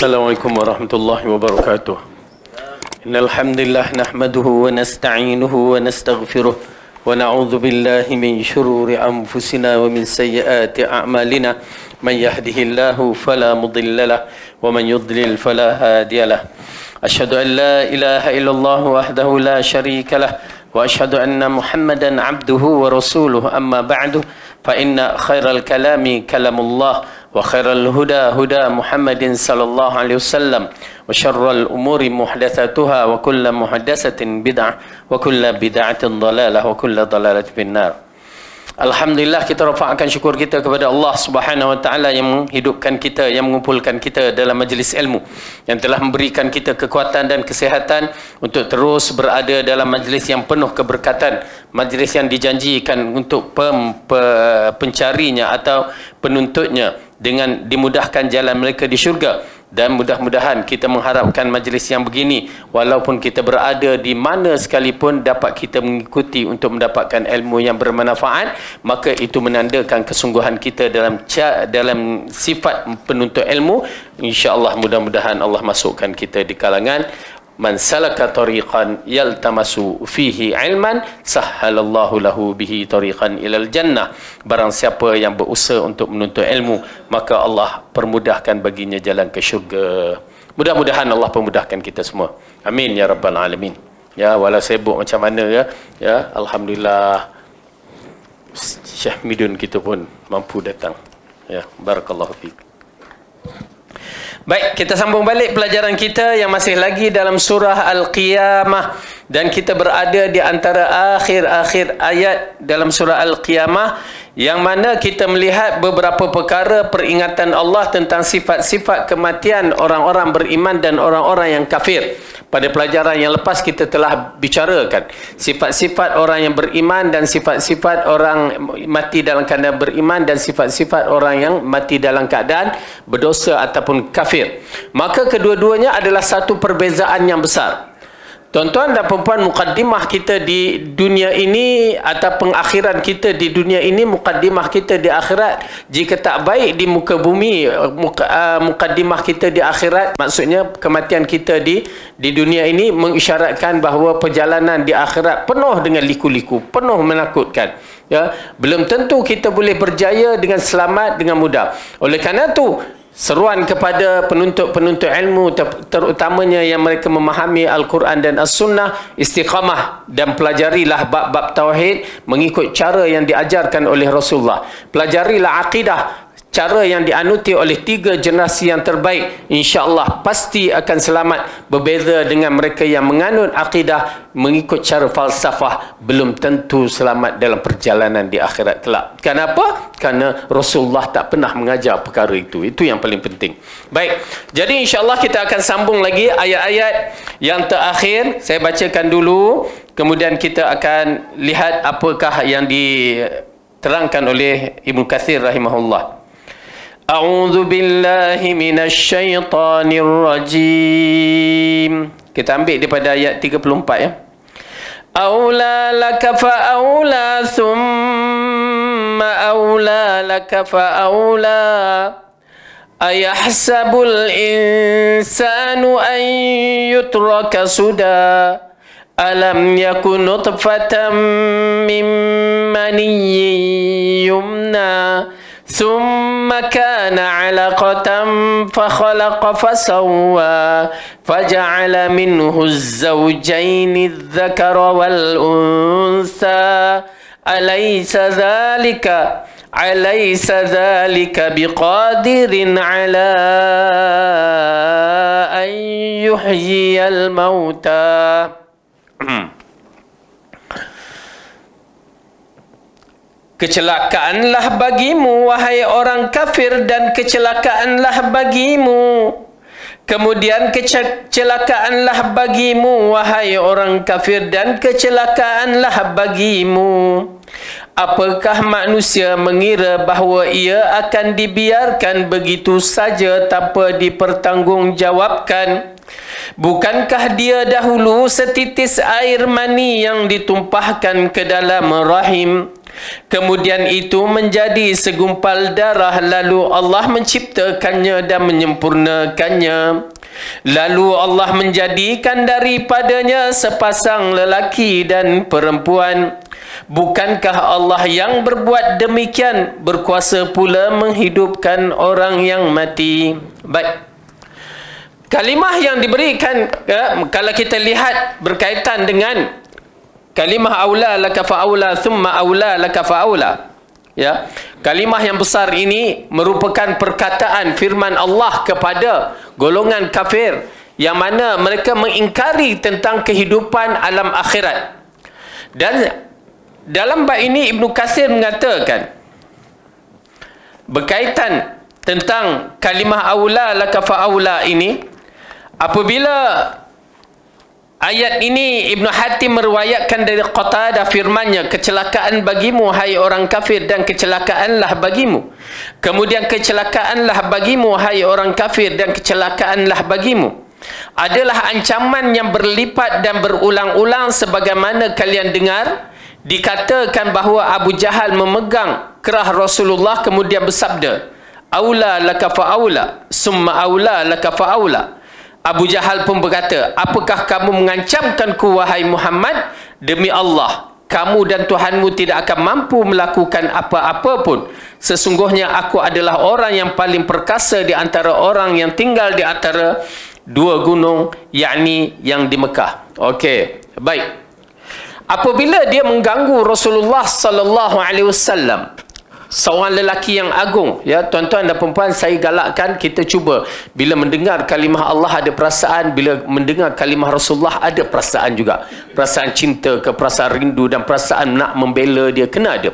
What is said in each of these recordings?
Assalamualaikum warahmatullahi wabarakatuh. Innal hamdalillah nahmaduhu wa nasta'inuhu wa nastaghfiruh wa na'udzu billahi min shururi anfusina wa min sayyiati a'malina. Man yahdihillahu fala mudilla lahu wa man yudlil fala hadiya lahu. Asyhadu an la ilaha illallah wahdahu la syarika lahu wa asyhadu anna Muhammadan 'abduhu wa rasuluhu. Amma ba'du fa inna khairal kalami kalamullah wa khairal huda huda Muhammadin sallallahu alaihi wasallam wa syarrul umuri muhdatsatuha wa kullu muhdatsatin bid'ah wa kullu bid'atin dhalalah wa kullu dhalalatin finnar. Alhamdulillah, kita rafa'kan syukur kita kepada Allah Subhanahu wa taala yang menghidupkan kita, yang mengumpulkan kita dalam majlis ilmu, yang telah memberikan kita kekuatan dan kesihatan untuk terus berada dalam majlis yang penuh keberkatan, majlis yang dijanjikan untuk pencarinya atau penuntutnya dengan dimudahkan jalan mereka di syurga. Dan mudah-mudahan kita mengharapkan majlis yang begini, walaupun kita berada di mana sekalipun, dapat kita mengikuti untuk mendapatkan ilmu yang bermanfaat. Maka itu menandakan kesungguhan kita dalam sifat penuntut ilmu. InsyaAllah mudah-mudahan Allah masukkan kita di kalangan man salaka tariqan yaltamasu fihi ilman sahhalallahu lahu bihi tariqan ilal jannah. Barang siapa yang berusaha untuk menuntut ilmu, maka Allah permudahkan baginya jalan ke syurga. Mudah-mudahan Allah permudahkan kita semua. Amin ya rabbal alamin. Ya, walau sibuk macam mana ya, alhamdulillah Syekh Midun kita pun mampu datang. Ya, barakallahu fiik. Baik, kita sambung balik pelajaran kita yang masih lagi dalam surah Al-Qiyamah, dan kita berada di antara akhir-akhir ayat dalam surah Al-Qiyamah, yang mana kita melihat beberapa perkara peringatan Allah tentang sifat-sifat kematian orang-orang beriman dan orang-orang yang kafir. Pada pelajaran yang lepas kita telah bicarakan sifat-sifat orang yang beriman dan sifat-sifat orang mati dalam keadaan beriman dan sifat-sifat orang yang mati dalam keadaan berdosa ataupun kafir. Maka kedua-duanya adalah satu perbezaan yang besar. Tuan-tuan dan puan-puan, mukaddimah kita di dunia ini atau pengakhiran kita di dunia ini, mukaddimah kita di akhirat, jika tak baik di muka bumi, mukaddimah kita di akhirat, maksudnya kematian kita di dunia ini mengisyaratkan bahawa perjalanan di akhirat penuh dengan liku-liku, penuh menakutkan. Ya, belum tentu kita boleh berjaya dengan selamat dengan mudah. Oleh kerana itu, seruan kepada penuntut-penuntut ilmu, terutamanya yang mereka memahami Al-Quran dan As-Sunnah, istiqamah dan pelajarilah bab-bab tauhid mengikut cara yang diajarkan oleh Rasulullah. Pelajarilah akidah, cara yang dianuti oleh 3 generasi yang terbaik. InsyaAllah pasti akan selamat. Berbeza dengan mereka yang menganut akidah mengikut cara falsafah, belum tentu selamat dalam perjalanan di akhirat kelak. Kenapa? Kerana Rasulullah tak pernah mengajar perkara itu. Itu yang paling penting. Baik, jadi insyaAllah kita akan sambung lagi ayat-ayat yang terakhir. Saya bacakan dulu, kemudian kita akan lihat apakah yang diterangkan oleh Ibnu Katsir rahimahullah. A'udzu billahi minasy syaithanir rajim. Kita ambil daripada ayat 34 ya. Aula laka fa aula thumma aula laka fa aula. Ayahsabul insanu an yutraka suda. Alam yakun nutfatan min maniyyin yumna. ثم كان علقة فخلق فسوى فجعل منه الزوجين الذكر والأنثى أليس ذلك بقادر على أن يحيي الموتى. Kecelakaanlah bagimu, wahai orang kafir, dan kecelakaanlah bagimu. Kemudian kecelakaanlah bagimu, wahai orang kafir, dan kecelakaanlah bagimu. Apakah manusia mengira bahawa ia akan dibiarkan begitu saja tanpa dipertanggungjawabkan? Bukankah dia dahulu setitis air mani yang ditumpahkan ke dalam rahim? Kemudian itu menjadi segumpal darah, lalu Allah menciptakannya dan menyempurnakannya. Lalu Allah menjadikan daripadanya sepasang lelaki dan perempuan. Bukankah Allah yang berbuat demikian berkuasa pula menghidupkan orang yang mati? Baik. Kalimah yang diberikan, kalau kita lihat berkaitan dengan kalimah aula laka fa'aula thumma aula laka fa'aula. Ya, kalimah yang besar ini merupakan perkataan firman Allah kepada golongan kafir yang mana mereka mengingkari tentang kehidupan alam akhirat. Dan dalam bab ini Ibnu Katsir mengatakan berkaitan tentang kalimah aula laka fa'aula ini, apabila ayat ini Ibnu Hatim meriwayatkan dari Qatadah firmannya, kecelakaan bagimu hai orang kafir dan kecelakaanlah bagimu. Kemudian kecelakaanlah bagimu hai orang kafir dan kecelakaanlah bagimu adalah ancaman yang berlipat dan berulang-ulang sebagaimana kalian dengar. Dikatakan bahawa Abu Jahal memegang kerah Rasulullah kemudian bersabda, aula laka fa'aula summa aula laka fa'aula. Abu Jahal pun berkata, apakah kamu mengancamkanku wahai Muhammad? Demi Allah, kamu dan Tuhanmu tidak akan mampu melakukan apa-apa pun. Sesungguhnya aku adalah orang yang paling perkasa di antara orang yang tinggal di antara dua gunung, yakni yang di Mekah. Okey, baik. Apabila dia mengganggu Rasulullah sallallahu alaihi wasallam, seorang lelaki yang agung, ya tuan-tuan dan puan-puan, saya galakkan kita cuba bila mendengar kalimah Allah ada perasaan, bila mendengar kalimah Rasulullah ada perasaan juga, perasaan cinta ke, perasaan rindu dan perasaan nak membela dia, kena ada.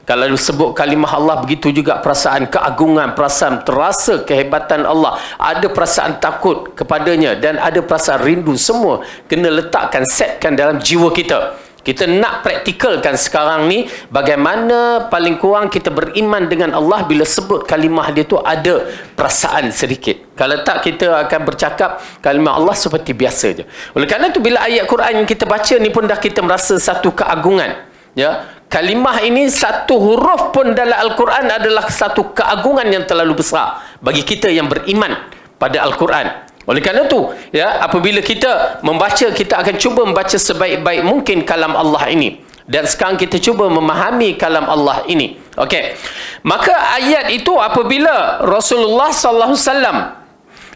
Kalau disebut kalimah Allah, begitu juga perasaan keagungan, perasaan terasa kehebatan Allah, ada perasaan takut kepadanya dan ada perasaan rindu, semua kena letakkan, setkan dalam jiwa kita. Kita nak praktikalkan sekarang ni bagaimana paling kurang kita beriman dengan Allah bila sebut kalimah dia tu ada perasaan sedikit. Kalau tak, kita akan bercakap kalimah Allah seperti biasa je. Oleh kerana tu bila ayat Quran yang kita baca ni pun dah kita merasa satu keagungan. Ya, kalimah ini satu huruf pun dalam Al-Quran adalah satu keagungan yang terlalu besar bagi kita yang beriman pada Al-Quran. Oleh kerana itu, ya, apabila kita membaca, kita akan cuba membaca sebaik-baik mungkin kalam Allah ini. Dan sekarang kita cuba memahami kalam Allah ini. Okey. Maka ayat itu apabila Rasulullah sallallahu alaihi wasallam,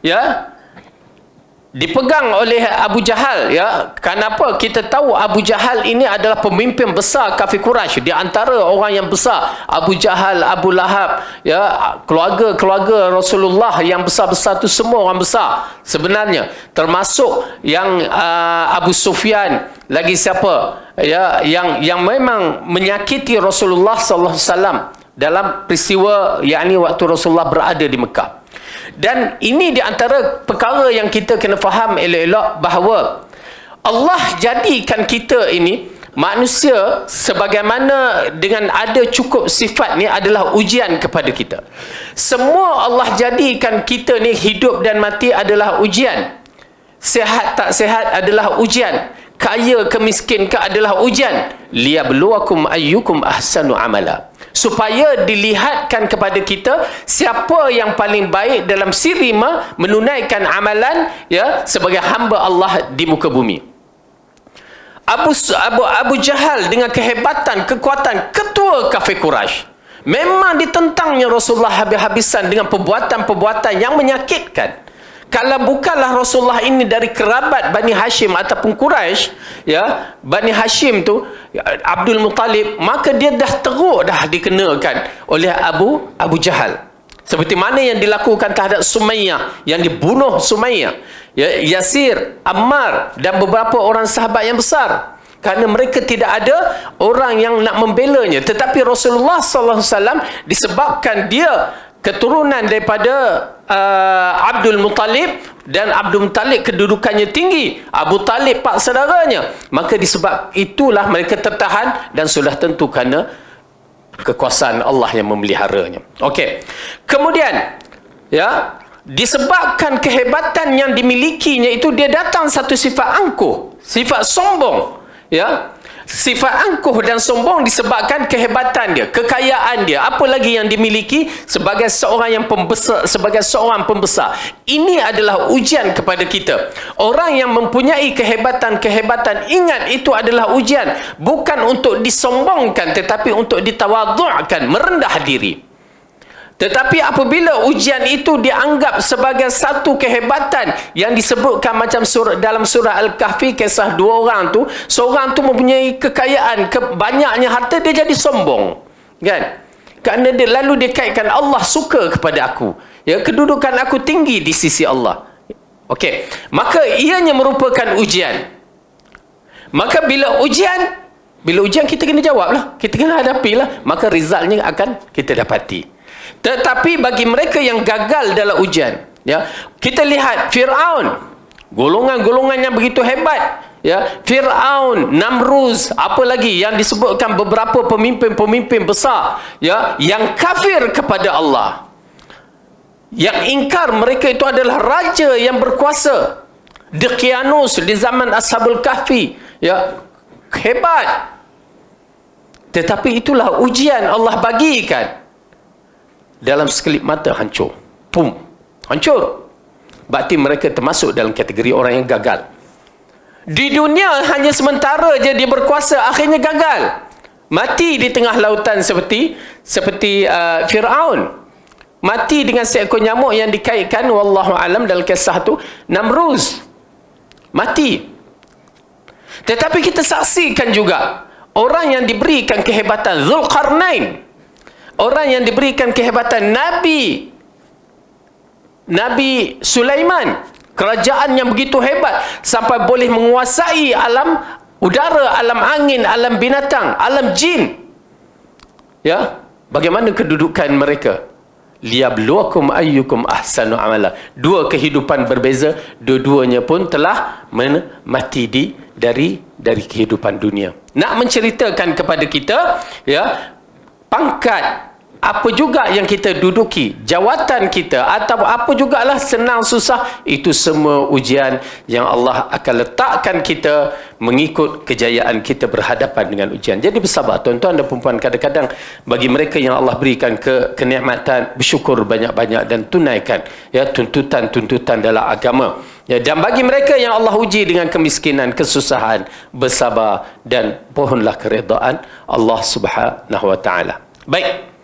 ya, dipegang oleh Abu Jahal, ya. Kenapa? Kita tahu Abu Jahal ini adalah pemimpin besar kafir Quraisy, di antara orang yang besar. Abu Jahal, Abu Lahab, ya, keluarga Rasulullah yang besar-besar tu semua orang besar sebenarnya, termasuk yang Abu Sufyan, lagi siapa, ya, yang memang menyakiti Rasulullah sallallahu alaihi wasallam dalam peristiwa yakni waktu Rasulullah berada di Mekah. Dan ini di antara perkara yang kita kena faham elok-elok, bahawa Allah jadikan kita ini manusia sebagaimana dengan ada cukup sifat ni adalah ujian kepada kita. Semua Allah jadikan kita ni hidup dan mati adalah ujian. Sehat tak sehat adalah ujian. Kaya ke miskin ke adalah ujian. Liyabluwakum ayyukum ahsanu amala. Supaya dilihatkan kepada kita siapa yang paling baik dalam siri menunaikan amalan, ya, sebagai hamba Allah di muka bumi. Abu Jahal dengan kehebatan, kekuatan ketua kafir Quraisy, memang ditentangnya Rasulullah habis-habisan dengan perbuatan-perbuatan yang menyakitkan. Kalau bukanlah Rasulullah ini dari kerabat Bani Hashim ataupun Quraisy, ya, Bani Hashim tu, Abdul Muttalib, maka dia dah teruk dah dikenakan oleh Abu Jahal. Seperti mana yang dilakukan terhadap Sumayyah, yang dibunuh Sumayyah, ya, Yasir, Ammar dan beberapa orang sahabat yang besar. Kerana mereka tidak ada orang yang nak membelanya. Tetapi Rasulullah sallallahu alaihi wasallam disebabkan dia keturunan daripada Abdul Muttalib, dan Abdul Muttalib kedudukannya tinggi, Abu Talib pak saudaranya, maka disebab itulah mereka tertahan, dan sudah tentu kerana kekuasaan Allah yang memeliharanya. Okey. Kemudian, ya, disebabkan kehebatan yang dimilikinya itu, dia datang satu sifat angkuh, sifat sombong, ya. Sifat angkuh dan sombong disebabkan kehebatan dia, kekayaan dia, apa lagi yang dimiliki sebagai seorang yang pembesar, sebagai seorang pembesar. Ini adalah ujian kepada kita. Orang yang mempunyai kehebatan-kehebatan, ingat itu adalah ujian, bukan untuk disombongkan tetapi untuk ditawadhu'kan, merendah diri. Tetapi apabila ujian itu dianggap sebagai satu kehebatan yang disebutkan macam dalam surah Al-Kahfi, kisah dua orang tu, seorang tu mempunyai kekayaan, banyaknya harta, dia jadi sombong, kan? Kerana dia lalu dia kaitkan Allah suka kepada aku, ya, kedudukan aku tinggi di sisi Allah. Okey, maka ianya merupakan ujian. Maka bila ujian kita kena jawablah, kita kena hadapilah, maka resultnya akan kita dapati. Tetapi bagi mereka yang gagal dalam ujian, ya, kita lihat Fir'aun, golongan-golongan yang begitu hebat, ya, Fir'aun, Namruz, apa lagi yang disebutkan beberapa pemimpin-pemimpin besar, ya, yang kafir kepada Allah, yang ingkar mereka itu adalah raja yang berkuasa. Daqyanus di zaman Ashabul Kahfi, ya, hebat. Tetapi itulah ujian Allah bagikan. Dalam sekelip mata hancur. Pum. Hancur. Berarti mereka termasuk dalam kategori orang yang gagal. Di dunia hanya sementara je dia berkuasa, akhirnya gagal. Mati di tengah lautan seperti Fir'aun. Mati dengan seekor nyamuk yang dikaitkan, wallahu alam, dalam kisah tu Namruz. Mati. Tetapi kita saksikan juga orang yang diberikan kehebatan, Zulkarnain. Orang yang diberikan kehebatan, Nabi Sulaiman, kerajaan yang begitu hebat sampai boleh menguasai alam udara, alam angin, alam binatang, alam jin. Ya, bagaimana kedudukan mereka? Liyabluwakum ayyukum ahsanu amala. Dua kehidupan berbeza, dua-duanya pun telah mati dari kehidupan dunia. Nak menceritakan kepada kita, ya, pangkat apa juga yang kita duduki, jawatan kita atau apa jugalah, senang susah, itu semua ujian yang Allah akan letakkan kita mengikut kejayaan kita berhadapan dengan ujian. Jadi bersabar tuan-tuan dan puan-puan. Kadang-kadang bagi mereka yang Allah berikan kenikmatan, bersyukur banyak-banyak dan tunaikan, ya, tuntutan-tuntutan dalam agama. Ya, dan bagi mereka yang Allah uji dengan kemiskinan, kesusahan, bersabar dan pohonlah keredaan Allah Subhanahu wa taala. Baik.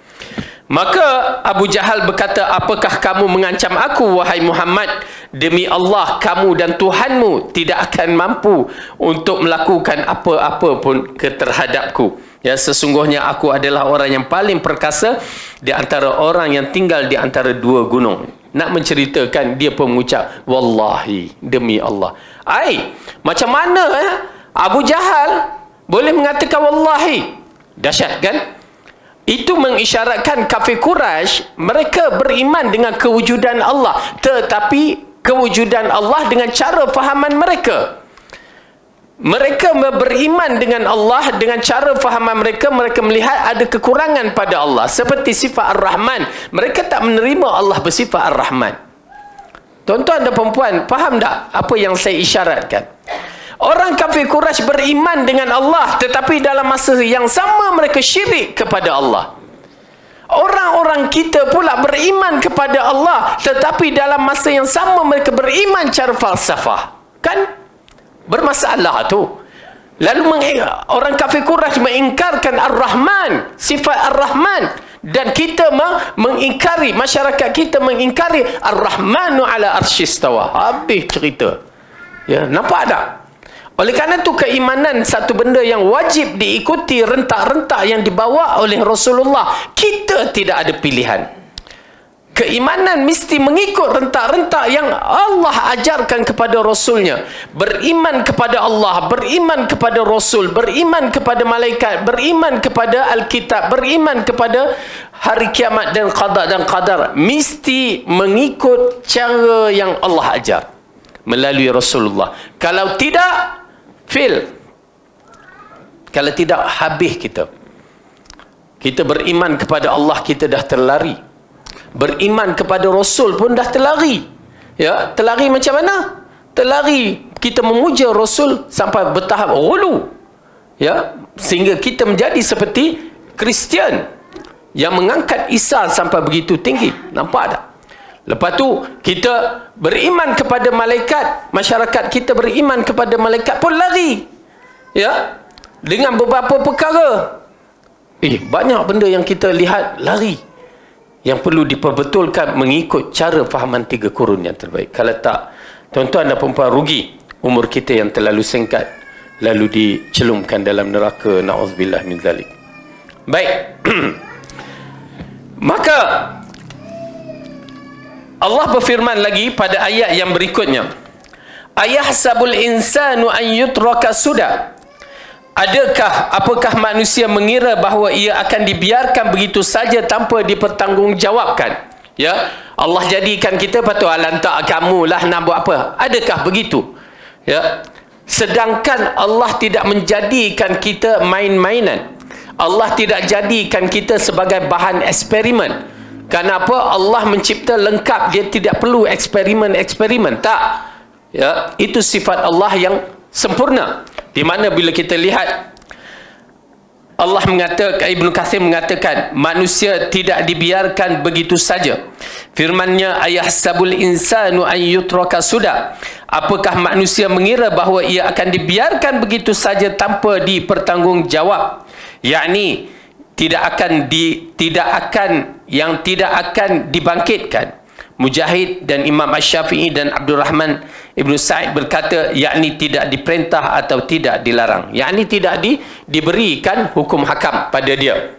Maka Abu Jahal berkata, apakah kamu mengancam aku, wahai Muhammad? Demi Allah, kamu dan Tuhanmu tidak akan mampu untuk melakukan apa-apa pun terhadapku. Ya, sesungguhnya aku adalah orang yang paling perkasa di antara orang yang tinggal di antara dua gunung. Nak menceritakan, dia pun mengucap, wallahi, demi Allah. Macam mana Abu Jahal boleh mengatakan wallahi? Dahsyat kan? Itu mengisyaratkan kafir Quraisy, mereka beriman dengan kewujudan Allah, tetapi kewujudan Allah dengan cara fahaman mereka. Mereka beriman dengan Allah dengan cara fahaman mereka. Mereka melihat ada kekurangan pada Allah, seperti sifat Ar-Rahman. Mereka tak menerima Allah bersifat Ar-Rahman. Tuan-tuan dan perempuan, faham tak apa yang saya isyaratkan? Orang kafir Quraisy beriman dengan Allah, tetapi dalam masa yang sama mereka syirik kepada Allah. Orang-orang kita pula beriman kepada Allah, tetapi dalam masa yang sama mereka beriman cara falsafah. Kan? Bermasalah tu. Lalu orang kafir Quraisy mengingkarkan Ar-Rahman, sifat Ar-Rahman. Dan kita mengingkari, masyarakat kita mengingkari Ar-Rahmanu ala arsyistawa. Habis cerita. Ya, nampak tak? Oleh kerana itu keimanan satu benda yang wajib diikuti rentak-rentak yang dibawa oleh Rasulullah. Kita tidak ada pilihan. Keimanan mesti mengikut rentak-rentak yang Allah ajarkan kepada Rasulnya. Beriman kepada Allah, beriman kepada Rasul, beriman kepada malaikat, beriman kepada Alkitab, beriman kepada hari kiamat dan qada dan qadar. Mesti mengikut cara yang Allah ajar melalui Rasulullah. Kalau tidak, fail. Kalau tidak, habis kita. Kita beriman kepada Allah, kita dah terlari. Beriman kepada Rasul pun dah terlari. Ya, terlari macam mana? Terlari kita memuja Rasul sampai bertahap ghulu. Ya, sehingga kita menjadi seperti Kristian yang mengangkat Isa sampai begitu tinggi. Nampak tak? Lepas tu kita beriman kepada malaikat, masyarakat kita beriman kepada malaikat pun lari. Ya, dengan beberapa perkara. Banyak benda yang kita lihat lari. Yang perlu diperbetulkan mengikut cara fahaman 3 kurun yang terbaik. Kalau tak, tuan-tuan dan puan-puan, rugi umur kita yang terlalu singkat, lalu dicelumkan dalam neraka. Na'udzubillah min zalik. Baik. Maka Allah berfirman lagi pada ayat yang berikutnya, ayahsabul insanu an yutraka suda. Apakah manusia mengira bahawa ia akan dibiarkan begitu saja tanpa dipertanggungjawabkan? Ya, Allah jadikan kita patut lantak kamulah nak buat apa? Adakah begitu? Ya. Sedangkan Allah tidak menjadikan kita main-mainan. Allah tidak jadikan kita sebagai bahan eksperimen. Kenapa? Allah mencipta lengkap, dia tidak perlu eksperimen. Tak. Ya, itu sifat Allah yang sempurna. Di mana bila kita lihat Allah mengatakan, Ibnu Katsir mengatakan manusia tidak dibiarkan begitu saja. Firman-Nya, ayahsabul insanu an yutraka suda. Apakah manusia mengira bahawa ia akan dibiarkan begitu saja tanpa dipertanggungjawab? Yakni tidak akan dibangkitkan. Mujahid dan Imam Asy-Syafi'i dan Abdul Rahman Ibn Sa'id berkata, yakni tidak diperintah atau tidak dilarang, yakni tidak diberikan hukum hakam pada dia.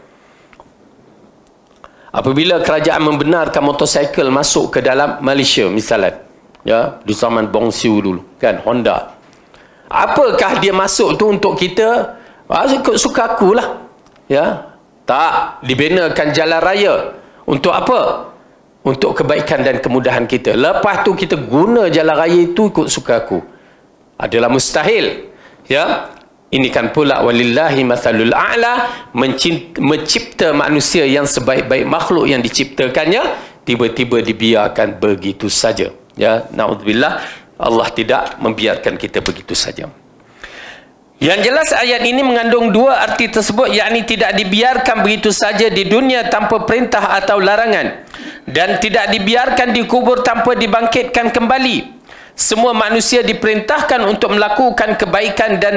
Apabila kerajaan membenarkan motosikal masuk ke dalam Malaysia misalnya, ya, di zaman Bong Siu dulu kan, Honda, apakah dia masuk tu untuk kita suka aku lah, ya? Tak, dibinakan jalan raya untuk apa? Untuk kebaikan dan kemudahan kita. Lepas tu kita guna jalan raya itu ikut suka aku. Adalah mustahil. Ya. Ini kan pula walillahi mathalul a'la, mencipta manusia yang sebaik-baik makhluk yang diciptakannya, tiba-tiba dibiarkan begitu saja. Ya, naudzubillah, Allah tidak membiarkan kita begitu saja. Yang jelas ayat ini mengandung 2 arti tersebut, yakni tidak dibiarkan begitu saja di dunia tanpa perintah atau larangan, dan tidak dibiarkan dikubur tanpa dibangkitkan kembali. Semua manusia diperintahkan untuk melakukan kebaikan dan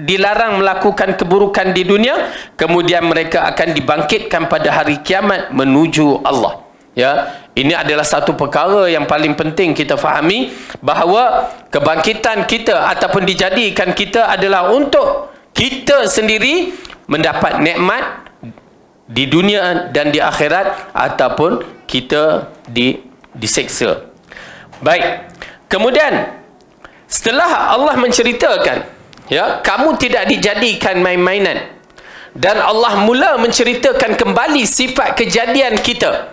dilarang melakukan keburukan di dunia, kemudian mereka akan dibangkitkan pada hari kiamat menuju Allah. Ya, ini adalah satu perkara yang paling penting kita fahami, bahawa kebangkitan kita ataupun dijadikan kita adalah untuk kita sendiri mendapat nikmat di dunia dan di akhirat, ataupun kita diseksa. Baik. Kemudian setelah Allah menceritakan, ya, kamu tidak dijadikan main-mainan, dan Allah mula menceritakan kembali sifat kejadian kita.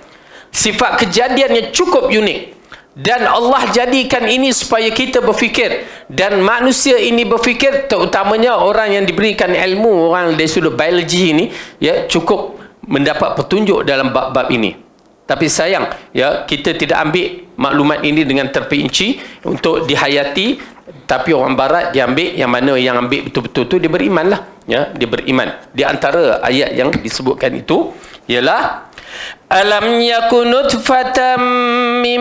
Sifat kejadiannya cukup unik, dan Allah jadikan ini supaya kita berfikir, dan manusia ini berfikir, terutamanya orang yang diberikan ilmu, orang dari sudut biologi ini, ya, cukup mendapat petunjuk dalam bab-bab ini. Tapi sayang, ya, kita tidak ambil maklumat ini dengan terperinci untuk dihayati. Tapi orang barat dia ambil yang mana yang ambil betul-betul tu, dia beriman lah, ya, dia beriman. Di antara ayat yang disebutkan itu ialah alam yakun nutfatan min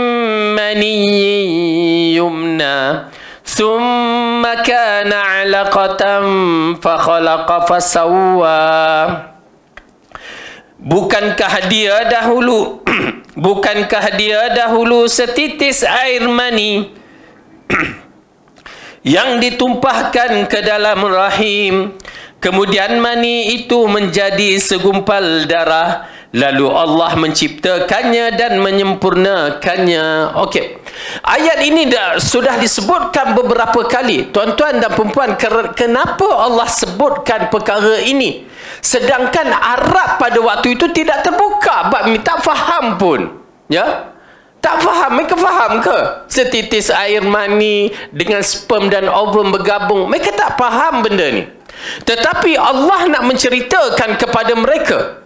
maniyyin yumna thumma kana 'alaqatan fa khalaqa fa sawwa. Bukankah dia dahulu setitis air mani yang ditumpahkan ke dalam rahim, kemudian mani itu menjadi segumpal darah, lalu Allah menciptakannya dan menyempurnakannya. Okey. Ayat ini sudah disebutkan beberapa kali. Tuan-tuan dan puan-puan, kenapa Allah sebutkan perkara ini? Sedangkan Arab pada waktu itu tidak terbuka bab ini, tak faham pun. Ya? Tak faham. Mereka faham ke? Setitis air mani dengan sperm dan ovum bergabung. Mereka tak faham benda ni. Tetapi Allah nak menceritakan kepada mereka,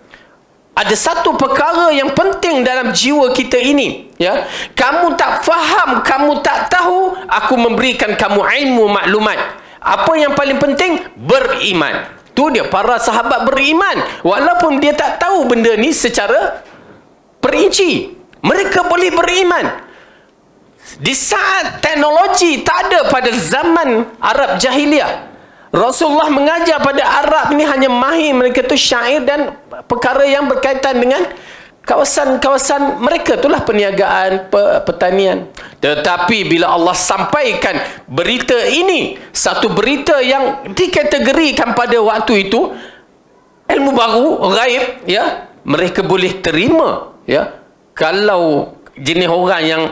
ada satu perkara yang penting dalam jiwa kita ini, ya. Kamu tak faham, kamu tak tahu, aku memberikan kamu ilmu maklumat. Apa yang paling penting? Beriman. Tu dia, para sahabat beriman. Walaupun dia tak tahu benda ni secara perinci, mereka boleh beriman. Di saat teknologi tak ada pada zaman Arab Jahiliyah, Rasulullah mengajar pada Arab ni hanya mahir mereka tu syair dan perkara yang berkaitan dengan kawasan-kawasan mereka, itulah perniagaan, pertanian. Tetapi bila Allah sampaikan berita ini, satu berita yang dikategorikan pada waktu itu ilmu baru, ghaib, ya, mereka boleh terima, ya. Kalau jenis orang yang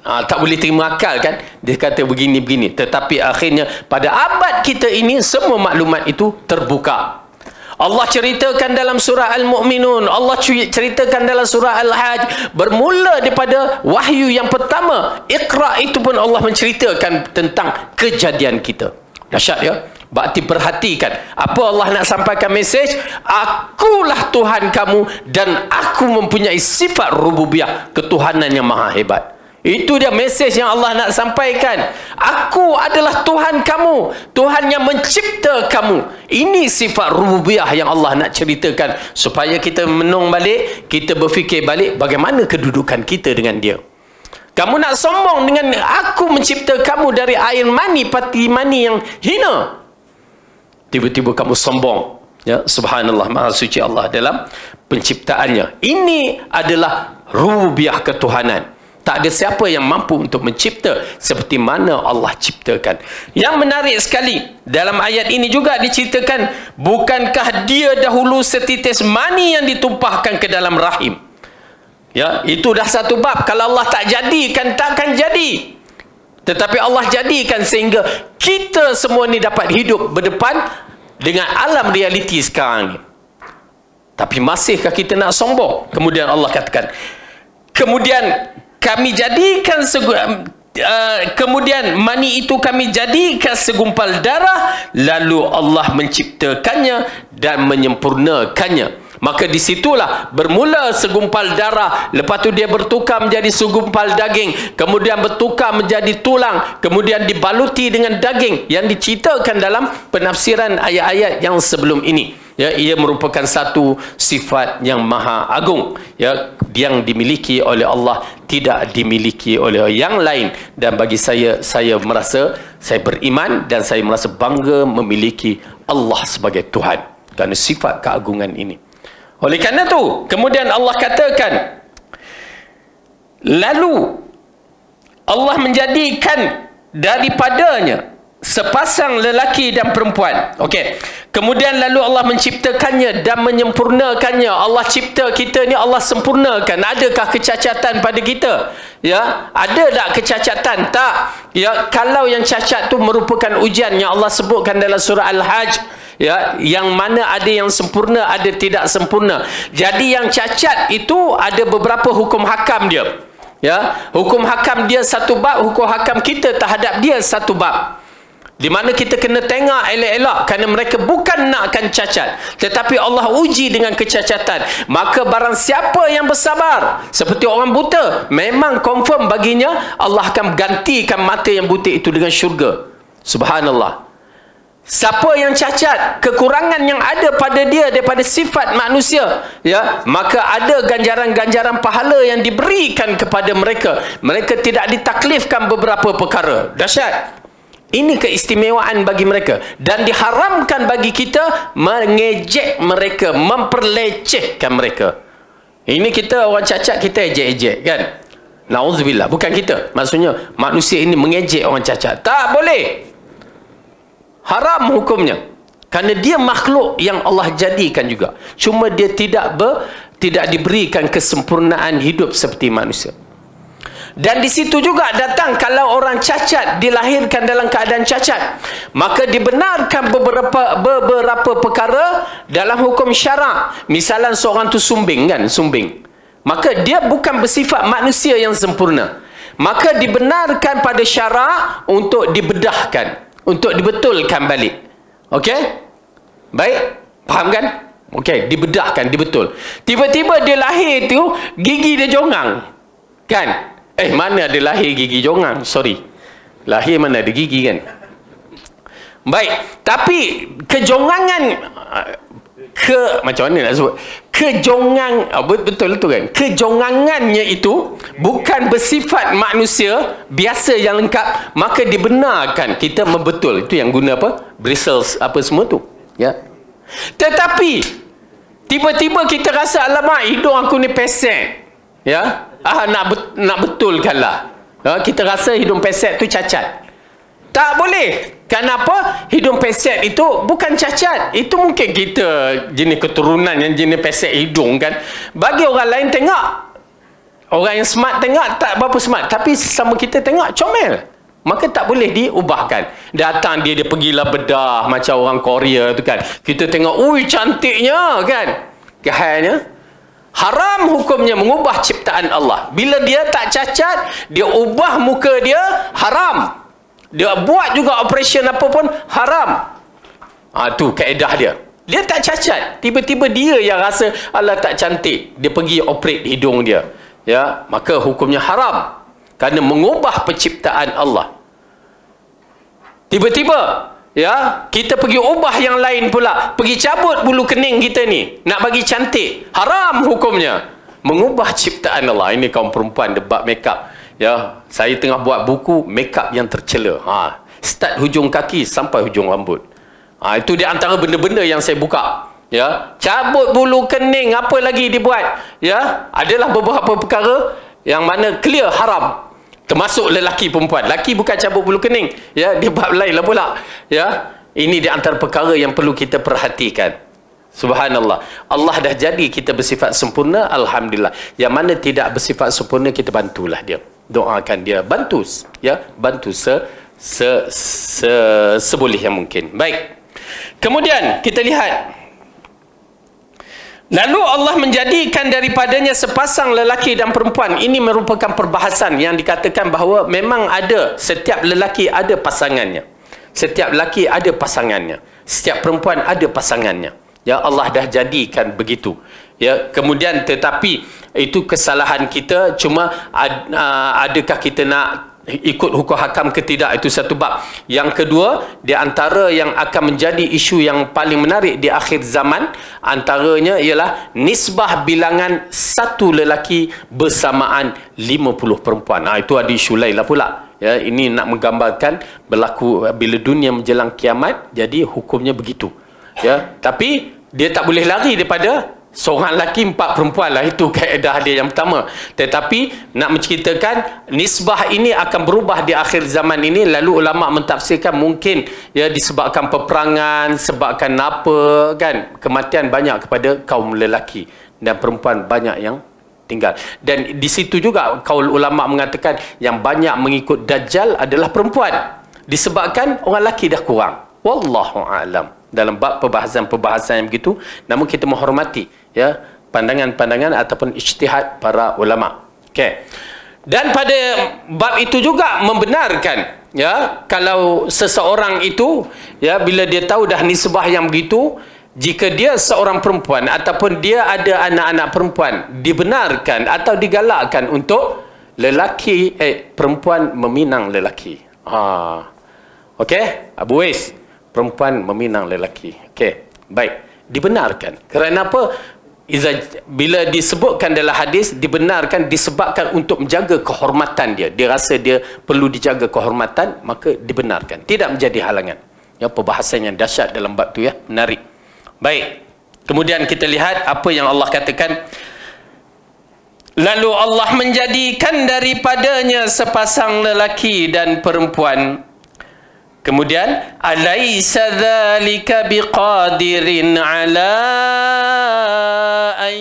tak boleh terima akal, kan, dia kata begini-begini. Tetapi akhirnya pada abad kita ini semua maklumat itu terbuka. Allah ceritakan dalam surah Al-Mu'minun, Allah ceritakan dalam surah Al-Hajj, bermula daripada wahyu yang pertama, Iqra, itu pun Allah menceritakan tentang kejadian kita. Dahsyat, ya. Berarti perhatikan apa Allah nak sampaikan mesej. Akulah Tuhan kamu dan aku mempunyai sifat rububiyah, ketuhanan yang maha hebat. Itu dia mesej yang Allah nak sampaikan. Aku adalah Tuhan kamu, Tuhan yang mencipta kamu. Ini sifat rububiyah yang Allah nak ceritakan, supaya kita menung balik, kita berfikir balik bagaimana kedudukan kita dengan dia. Kamu nak sombong dengan aku mencipta kamu dari air mani, pati mani yang hina. Tiba-tiba kamu sombong. Ya, subhanallah, maha suci Allah dalam penciptaannya. Ini adalah rububiyah ketuhanan. Tak ada siapa yang mampu untuk mencipta seperti mana Allah ciptakan. Yang menarik sekali, dalam ayat ini juga diceritakan, bukankah dia dahulu setitis mani yang ditumpahkan ke dalam rahim? Ya, itu dah satu bab. Kalau Allah tak jadikan, takkan jadi. Tetapi Allah jadikan sehingga kita semua ni dapat hidup berdepan dengan alam realiti sekarang ni. Tapi masihkah kita nak sombong? Kemudian Allah katakan, kemudian kami jadikan kemudian mani itu kami jadikan segumpal darah, lalu Allah menciptakannya dan menyempurnakannya. Maka disitulah bermula segumpal darah, lepas tu dia bertukar menjadi segumpal daging, kemudian bertukar menjadi tulang, kemudian dibaluti dengan daging, yang diceritakan dalam penafsiran ayat-ayat yang sebelum ini. Ya, ia merupakan satu sifat yang maha agung, ya, yang dimiliki oleh Allah, tidak dimiliki oleh yang lain. Dan bagi saya merasa, saya beriman dan saya merasa bangga memiliki Allah sebagai Tuhan kerana sifat keagungan ini. Oleh kerana itu, kemudian Allah katakan, lalu Allah menjadikan daripadanya sepasang lelaki dan perempuan. Okey. Kemudian lalu Allah menciptakannya dan menyempurnakannya. Allah cipta kita ni, Allah sempurnakan. Adakah kecacatan pada kita? Ya, ada tak kecacatan? Tak. Ya, kalau yang cacat tu merupakan ujian yang Allah sebutkan dalam surah Al-Hajj, ya, yang mana ada yang sempurna, ada tidak sempurna. Jadi yang cacat itu ada beberapa hukum hakam dia. Ya, hukum hakam dia satu bab, hukum hakam kita terhadap dia satu bab. Di mana kita kena tengok elok-elok, kerana mereka bukan nakkan cacat, tetapi Allah uji dengan kecacatan. Maka barang siapa yang bersabar, seperti orang buta, memang confirm baginya Allah akan gantikan mata yang buta itu dengan syurga. Subhanallah. Siapa yang cacat, kekurangan yang ada pada dia daripada sifat manusia, ya, maka ada ganjaran-ganjaran pahala yang diberikan kepada mereka. Mereka tidak ditaklifkan beberapa perkara. Dahsyat. Ini keistimewaan bagi mereka. Dan diharamkan bagi kita mengejek mereka, memperlecehkan mereka. Ini kita orang cacat, kita ejek-ejek, kan? Na'udzubillah. Bukan kita. Maksudnya manusia ini mengejek orang cacat. Tak boleh. Haram hukumnya. Kerana dia makhluk yang Allah jadikan juga. Cuma dia tidak diberikan kesempurnaan hidup seperti manusia. Dan di situ juga datang, kalau orang cacat dilahirkan dalam keadaan cacat, maka dibenarkan beberapa perkara dalam hukum syarak. Misalnya seorang tu sumbing, kan, sumbing, maka dia bukan bersifat manusia yang sempurna, maka dibenarkan pada syarak untuk dibedahkan, untuk dibetulkan balik. Okey? Baik? Faham kan? Okey, dibedahkan, dibetul. Tiba-tiba dia lahir tu gigi dia jongang, kan? Mana ada lahir gigi jongang? Sorry. Lahir mana ada gigi, kan? Baik, tapi kejongangan macam mana nak sebut? Kejongan, betul tu kan? Kejongangannya itu bukan bersifat manusia biasa yang lengkap, maka dibenarkan kita membetul. Itu yang guna apa? Bristles apa semua tu. Ya. Tetapi tiba-tiba kita rasa, alamak, hidung aku ni pesek. Ya. Nak betulkanlah. Kita rasa hidung pesek tu cacat. Tak boleh. Kenapa? Hidung pesek itu bukan cacat. Itu mungkin kita jenis keturunan yang jenis pesek hidung kan. Bagi orang lain tengok, orang yang smart tengok tak berapa smart. Tapi sama kita tengok comel. Maka tak boleh diubahkan. Datang dia pergilah bedah macam orang Korea tu kan. Kita tengok, ui cantiknya kan. Kehanya haram hukumnya mengubah ciptaan Allah. Bila dia tak cacat, dia ubah muka dia, haram. Dia buat juga operation apa pun, haram. Tu kaedah dia. Dia tak cacat. Tiba-tiba dia yang rasa, alah tak cantik. Dia pergi operate hidung dia. Ya, maka hukumnya haram. Kerana mengubah penciptaan Allah. Tiba-tiba, ya, kita pergi ubah yang lain pula. Pergi cabut bulu kening kita ni. Nak bagi cantik. Haram hukumnya. Mengubah ciptaan Allah. Ini kaum perempuan debat make up. Ya, saya tengah buat buku make up yang tercela. Start hujung kaki sampai hujung rambut. Itu di antara benda-benda yang saya buka. Ya, cabut bulu kening, apa lagi dibuat? Ya, adalah beberapa perkara yang mana clear haram. Termasuk lelaki perempuan. Lelaki bukan cabut bulu kening. Ya, dia bab lain lah pula. Ya, ini di antara perkara yang perlu kita perhatikan. Subhanallah. Allah dah jadi kita bersifat sempurna, alhamdulillah. Yang mana tidak bersifat sempurna, kita bantulah dia. Doakan dia, bantu, ya, bantu seboleh yang mungkin. Baik. Kemudian kita lihat, lalu Allah menjadikan daripadanya sepasang lelaki dan perempuan. Ini merupakan perbahasan yang dikatakan bahawa memang ada, setiap lelaki ada pasangannya. Setiap lelaki ada pasangannya. Setiap perempuan ada pasangannya. Ya, Allah dah jadikan begitu. Ya, kemudian tetapi itu kesalahan kita. Cuma adakah kita nak ikut hukum hakam ke tidak, itu satu bab. Yang kedua, di antara yang akan menjadi isu yang paling menarik di akhir zaman, antaranya ialah nisbah bilangan satu lelaki bersamaan 50 perempuan. Itu ada isu lain lah pula. Ya, ini nak menggambarkan berlaku bila dunia menjelang kiamat, jadi hukumnya begitu. Ya, tapi dia tak boleh lari daripada seorang lelaki 4 perempuan lah. Itu kaedah dia yang pertama. Tetapi nak menceritakan nisbah ini akan berubah di akhir zaman ini. Lalu ulama mentafsirkan mungkin ya disebabkan peperangan, sebabkan apa kan, kematian banyak kepada kaum lelaki dan perempuan banyak yang tinggal. Dan di situ juga kaul ulama mengatakan yang banyak mengikut Dajjal adalah perempuan, disebabkan orang lelaki dah kurang. Wallahu a'lam. Dalam bab perbahasan-perbahasan yang begitu, namun kita menghormati ya pandangan-pandangan ataupun ijtihad para ulama. Okey. Dan pada bab itu juga membenarkan ya kalau seseorang itu ya bila dia tahu dah nisbah yang begitu, jika dia seorang perempuan ataupun dia ada anak-anak perempuan, dibenarkan atau digalakkan untuk lelaki perempuan meminang lelaki. Okey, Abu Wais, perempuan meminang lelaki. Okey, baik, dibenarkan. Kerana apa? Bila disebutkan dalam hadis, dibenarkan disebabkan untuk menjaga kehormatan dia. Dia rasa dia perlu dijaga kehormatan, maka dibenarkan. Tidak menjadi halangan. Ya, perbahasan yang dahsyat dalam bab tu ya, menarik. Baik. Kemudian kita lihat apa yang Allah katakan. Lalu Allah menjadikan daripadanya sepasang lelaki dan perempuan. Kemudian, alaysa dzalika biqadirin ala an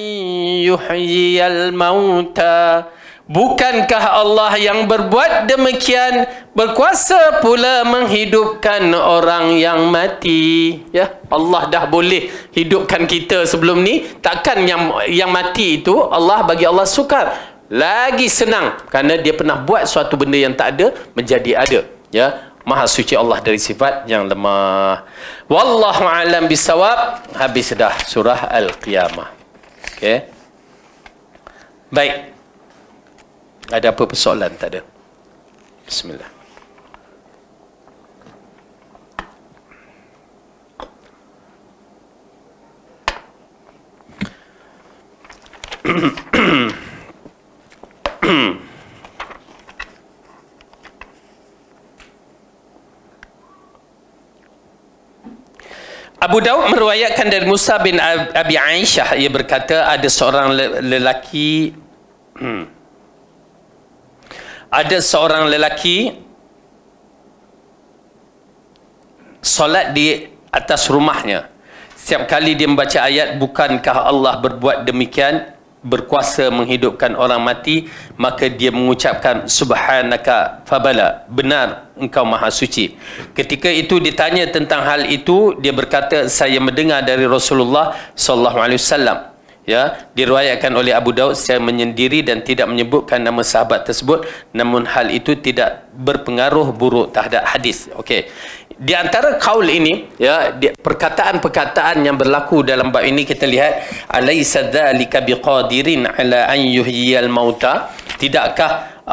yuhyiyal mauta. Bukankah Allah yang berbuat demikian berkuasa pula menghidupkan orang yang mati? Ya, Allah dah boleh hidupkan kita sebelum ni. Takkan yang mati itu Allah, bagi Allah sukar. Lagi senang kerana dia pernah buat suatu benda yang tak ada menjadi ada. Ya, Maha suci Allah dari sifat yang lemah. Wallahu a'lam bisawab. Habis dah surah Al-Qiyamah. Okey. Baik. Ada apa persoalan? Tak ada. Bismillah. Abu Daud meriwayatkan dari Musa bin Abi Aisyah, ia berkata ada seorang lelaki solat di atas rumahnya. Setiap kali dia membaca ayat, bukankah Allah berbuat demikian, berkuasa menghidupkan orang mati, maka dia mengucapkan subhanaka fabala, benar engkau maha suci. Ketika itu ditanya tentang hal itu, dia berkata, saya mendengar dari Rasulullah sallallahu alaihi wasallam. Ya, diriwayatkan oleh Abu Daud secara menyendiri dan tidak menyebutkan nama sahabat tersebut, namun hal itu tidak berpengaruh buruk terhadap hadis. Okey. Di antara kaul ini, ya, perkataan-perkataan yang berlaku dalam bab ini, kita lihat, alaysa dzalika biqadirin ala an yuhyiyal mauta, tidakkah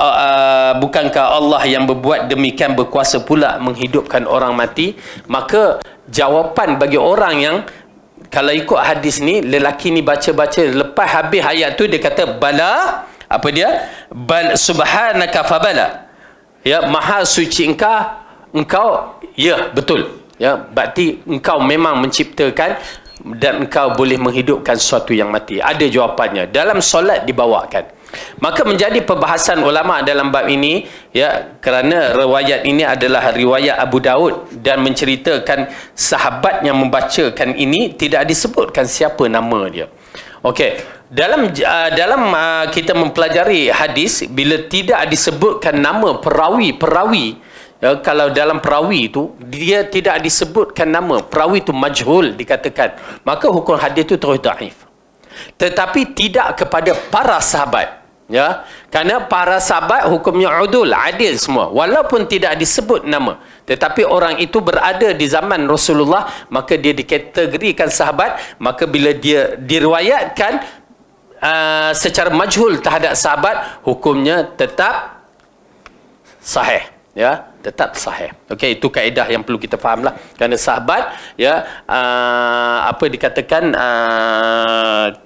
bukankah Allah yang berbuat demikian berkuasa pula menghidupkan orang mati? Maka jawapan bagi orang yang kalau ikut hadis ni, lelaki ni baca-baca lepas habis ayat tu dia kata bala, apa dia? Subhanaka fabala. Ya, maha suci engkau, ya, betul. Ya, berarti engkau memang menciptakan dan engkau boleh menghidupkan sesuatu yang mati. Ada jawapannya. Dalam solat dibawakan. Maka menjadi perbahasan ulama dalam bab ini, ya, kerana riwayat ini adalah riwayat Abu Daud dan menceritakan sahabat yang membacakan ini, tidak disebutkan siapa nama dia. Okey, dalam kita mempelajari hadis, bila tidak disebutkan nama perawi, ya, kalau dalam perawi itu dia tidak disebutkan nama, perawi itu majhul dikatakan, maka hukum hadis itu terus dhaif. Tetapi tidak kepada para sahabat, ya, kerana para sahabat hukumnya udul, adil semua, walaupun tidak disebut nama, tetapi orang itu berada di zaman Rasulullah, maka dia dikategorikan sahabat. Maka bila dia diriwayatkan secara majhul terhadap sahabat, hukumnya tetap sahih, ya, tetap sahih. Okey, itu kaedah yang perlu kita fahamlah. Kerana sahabat, ya, apa dikatakan,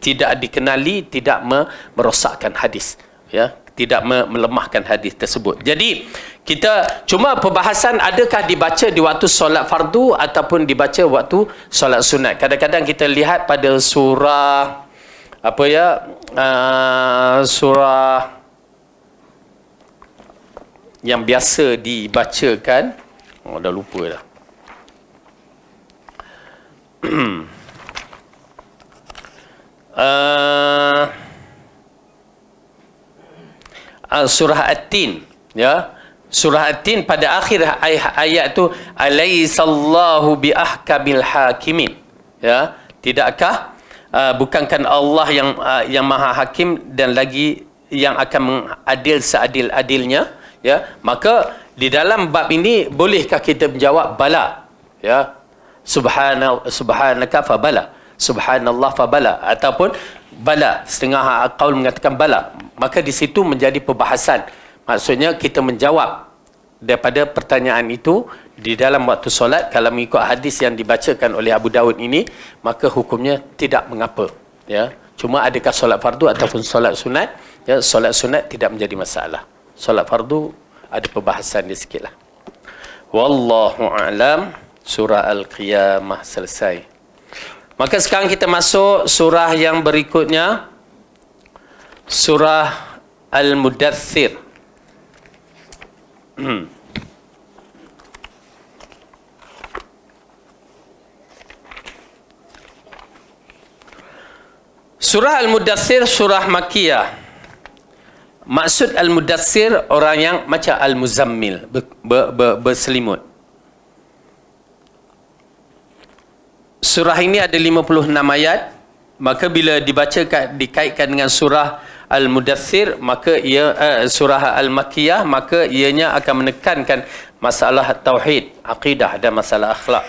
tidak dikenali, tidak merosakkan hadis, ya, tidak melemahkan hadis tersebut. Jadi kita cuma perbahasan adakah dibaca di waktu solat fardu ataupun dibaca waktu solat sunat. Kadang-kadang kita lihat pada surah apa, ya, surah yang biasa dibacakan, dah lupa dah. Surah At-Tin, ya, surah At-Tin pada akhir ayat tu, alaisallahu biahkamil hakimin, ya, tidakkah bukankah Allah yang maha hakim dan lagi yang akan mengadil seadil-adilnya. Ya, maka di dalam bab ini bolehkah kita menjawab bala, ya, subhanaka fabala, subhanallah fabala, ataupun bala, setengah qaul mengatakan bala. Maka di situ menjadi perbahasan. Maksudnya kita menjawab daripada pertanyaan itu di dalam waktu solat. Kalau mengikut hadis yang dibacakan oleh Abu Daud ini, maka hukumnya tidak mengapa, ya. Cuma adakah solat fardu ataupun solat sunat, ya, solat sunat tidak menjadi masalah. Solat fardu ada perbahasan dia sikitlah. Wallahu a'lam. Surah Al-Qiyamah selesai. Maka sekarang kita masuk surah yang berikutnya, surah Al-Mudaththir. Surah Al-Mudaththir surah Makkiyah. Maksud Al-Mudaththir orang yang macam Al-Muzammil, berselimut. Surah ini ada 56 ayat. Maka bila dibacakan, dikaitkan dengan surah Al-Mudaththir, maka ia surah Al-Makkiyah, maka ianya akan menekankan masalah tauhid, akidah dan masalah akhlak.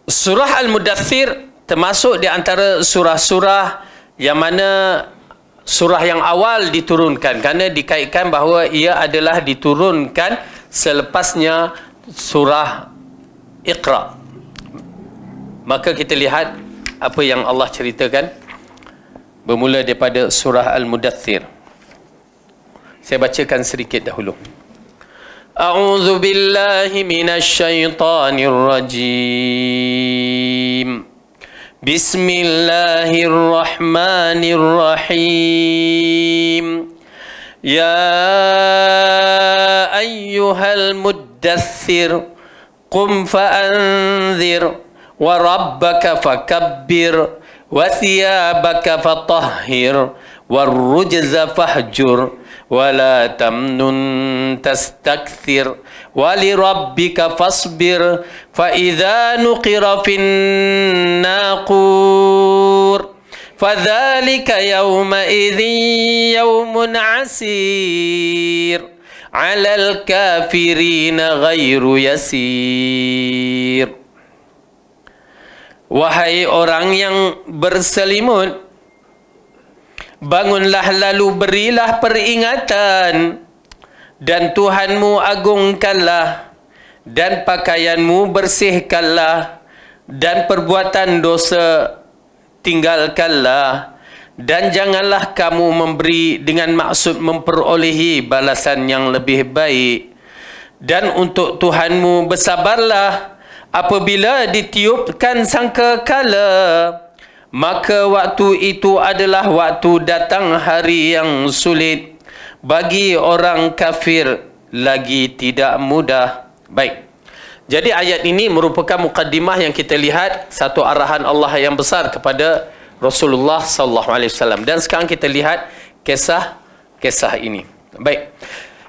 Surah Al-Mudaththir termasuk di antara surah-surah yang mana surah yang awal diturunkan, kerana dikaitkan bahawa ia adalah diturunkan selepasnya surah Iqra. Maka kita lihat apa yang Allah ceritakan. Bermula daripada surah Al-Mudaththir. Saya bacakan sedikit dahulu. A'udzu billahi minasy syaithanir rajim. Bismillahirrahmanirrahim. Ya ayyuhal muddaththir qum fa'anzir wa rabbaka fakabbir wa thiyabaka fatahhir warrujza fahjur wa la tamnun tastakthir wa lirabbika fasbir fa idza nuqira fin naqur fadzalika yawma idzin yawmun asir 'alal kafirina ghairu yasir. Wahai orang yang berselimut, bangunlah lalu berilah peringatan, dan Tuhanmu agungkanlah, dan pakaianmu bersihkanlah, dan perbuatan dosa tinggalkanlah, dan janganlah kamu memberi dengan maksud memperolehi balasan yang lebih baik. Dan untuk Tuhanmu bersabarlah apabila ditiupkan sangkakala, maka waktu itu adalah waktu datang hari yang sulit bagi orang kafir, lagi tidak mudah. Baik. Jadi ayat ini merupakan mukaddimah yang kita lihat satu arahan Allah yang besar kepada Rasulullah sallallahu alaihi wasallam. Dan sekarang kita lihat kisah ini. Baik.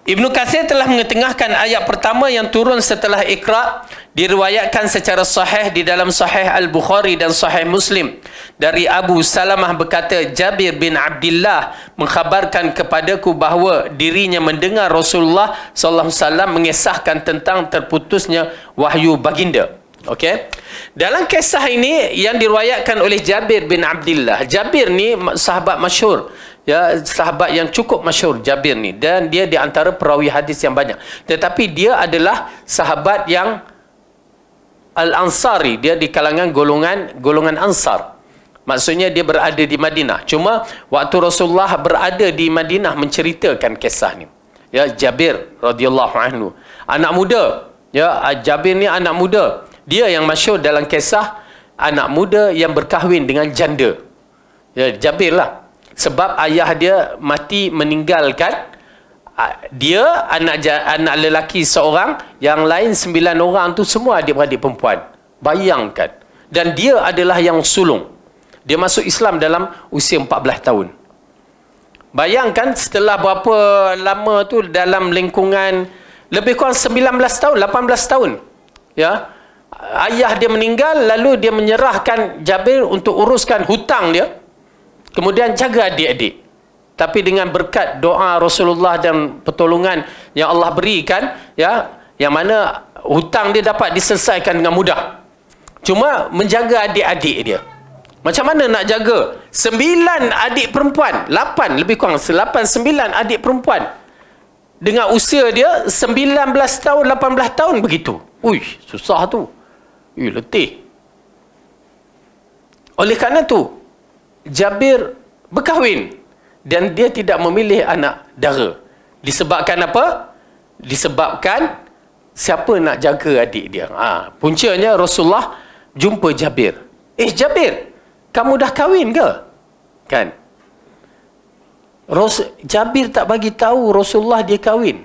Ibnu Katsir telah mengetengahkan ayat pertama yang turun setelah Iqra, diriwayatkan secara sahih di dalam Sahih Al-Bukhari dan Sahih Muslim dari Abu Salamah berkata, Jabir bin Abdullah mengkhabarkan kepadaku bahawa dirinya mendengar Rasulullah sallallahu alaihi wasallam mengisahkan tentang terputusnya wahyu baginda. Okey. Dalam kisah ini yang diriwayatkan oleh Jabir bin Abdullah. Jabir ni sahabat masyhur. Ya, sahabat yang cukup masyhur Jabir ni, dan dia di antara perawi hadis yang banyak. Tetapi dia adalah sahabat yang Al-Ansari, dia di kalangan golongan Ansar. Maksudnya dia berada di Madinah. Cuma waktu Rasulullah berada di Madinah menceritakan kisah ni. Ya, Jabir radhiyallahu anhu, anak muda. Ya, Jabir ni anak muda. Dia yang masyhur dalam kisah anak muda yang berkahwin dengan janda. Ya, Jabir lah. Sebab ayah dia mati meninggalkan dia, anak lelaki seorang, yang lain 9 orang tu semua adik-beradik perempuan. Bayangkan. Dan dia adalah yang sulung. Dia masuk Islam dalam usia 14 tahun. Bayangkan setelah berapa lama tu, dalam lingkungan lebih kurang 19 tahun, 18 tahun. Ya. Ayah dia meninggal, lalu dia menyerahkan Jabir untuk uruskan hutang dia. Kemudian jaga adik-adik. Tapi dengan berkat doa Rasulullah dan pertolongan yang Allah berikan, ya, yang mana hutang dia dapat diselesaikan dengan mudah. Cuma menjaga adik-adik dia. Macam mana nak jaga 9 adik perempuan, 8 lebih kurang 9 adik perempuan dengan usia dia 19 tahun, 18 tahun begitu. Ui, susah tu. Letih. Oleh kerana tu Jabir berkahwin dan dia tidak memilih anak dara. Disebabkan apa? Disebabkan siapa nak jaga adik dia. Puncanya Rasulullah jumpa Jabir. Jabir, kamu dah kahwin ke? Kan? Jabir tak bagi tahu Rasulullah dia kahwin.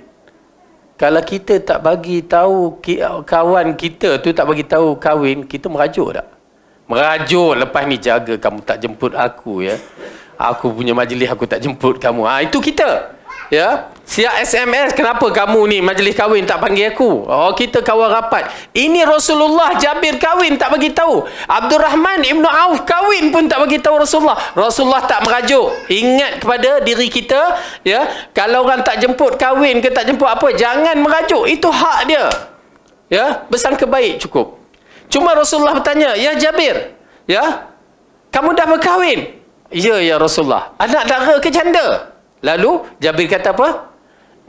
Kalau kita tak bagi tahu, kawan kita tu tak bagi tahu kahwin, kita merajuk tak? Merajuk, lepas ni jaga kamu tak jemput aku, ya. Aku punya majlis aku tak jemput kamu. Itu kita. Ya. Siap SMS, kenapa kamu ni majlis kahwin tak panggil aku? Kita kawan rapat. Ini Rasulullah, Jabir kahwin tak bagi tahu. Abdul Rahman Ibn Auf kahwin pun tak bagi tahu Rasulullah. Rasulullah tak merajuk. Ingat kepada diri kita, ya. Kalau orang tak jemput kahwin ke tak jemput apa, jangan merajuk. Itu hak dia. Ya, bersangka baik cukup. Cuma Rasulullah bertanya, ya Jabir, ya, kamu dah berkahwin? Ya, ya Rasulullah. Anak dara ke janda? Lalu Jabir kata apa?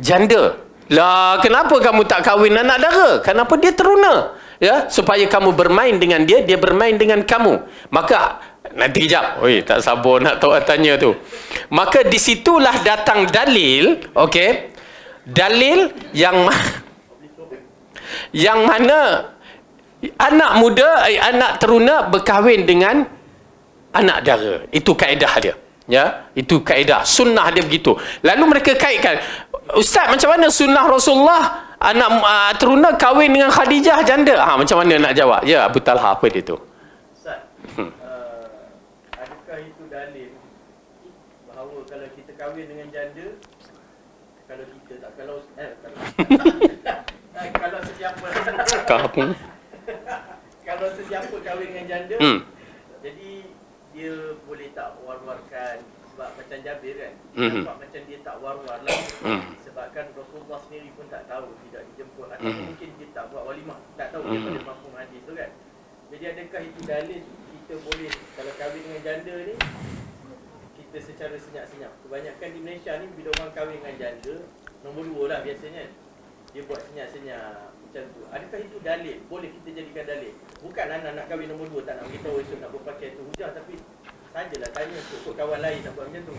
Janda. Lah, kenapa kamu tak kahwin anak dara? Kenapa? Dia teruna. ya, supaya kamu bermain dengan dia, dia bermain dengan kamu. Maka nanti kejap, oi, tak sabar nak tahu tanya tu. Maka disitulah datang dalil, okey, dalil yang mana anak muda, anak teruna berkahwin dengan anak dara. Itu kaedah dia. Ya, itu kaedah sunnah dia begitu. Lalu mereka kaitkan, ustaz, macam mana sunnah Rasulullah anak teruna kahwin dengan Khadijah janda? Macam mana nak jawab? Ya, Abu Talha, apa dia tu? Ustaz, adakah itu dalil bahawa kalau kita kahwin dengan janda, kalau kita tak kalau kalau sesiapa kalau sesiapa kahwin dengan janda, jadi dia boleh tak war-warkan, sebab macam Jabir kan, nampak macam dia tak war-war lah, sebabkan Rasulullah sendiri pun tak tahu, tidak dijemput, atau mungkin dia tak buat walimah, tak tahu daripada mafhum hadis tu kan. Jadi adakah itu dalil kita boleh kalau kahwin dengan janda ni, kita secara senyap-senyap? Kebanyakan di Malaysia ni bila orang kahwin dengan janda, nombor 2 lah biasanya, dia buat senyap-senyap macam tu. Adakah itu dalil? Boleh kita jadikan dalil? Bukan anak nak kahwin nombor 2, tak nak beritahu esok nak berpakaian tu hujah, tapi sajalah tanya untuk kawan lain nak buat macam tu.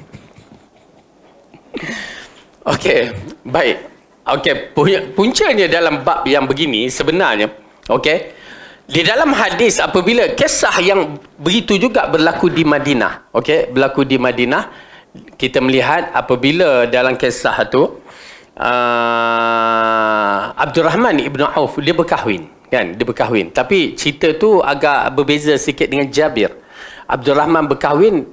Okey, baik. Okey, puncanya dalam bab yang begini sebenarnya, okey, di dalam hadis apabila kisah yang begitu juga berlaku di Madinah, okey, berlaku di Madinah, kita melihat apabila dalam kisah tu Abdul Rahman ibn Auf dia berkahwin, kan? Dia berkahwin. Tapi cerita tu agak berbeza sikit dengan Jabir. Abdul Rahman berkahwin,